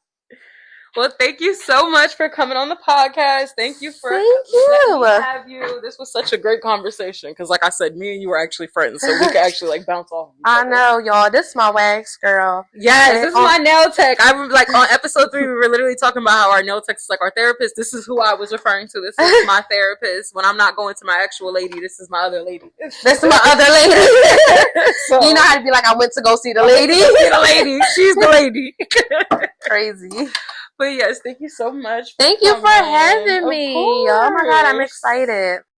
Well, thank you so much for coming on the podcast. Thank you for letting me have you. This was such a great conversation because, like I said, me and you were actually friends, so we could actually bounce off. I know, y'all. This is my wax girl. Yes, this is my nail tech. I remember, on episode 3, we were literally talking about how our nail tech is like our therapist. This is who I was referring to. This is my therapist. When I'm not going to my actual lady, this is my other lady. This is my other lady. So, you know how to be like, I went to go see the lady. She's the lady. Crazy. But yes, thank you so much. Thank you for having me. Oh my God, I'm excited.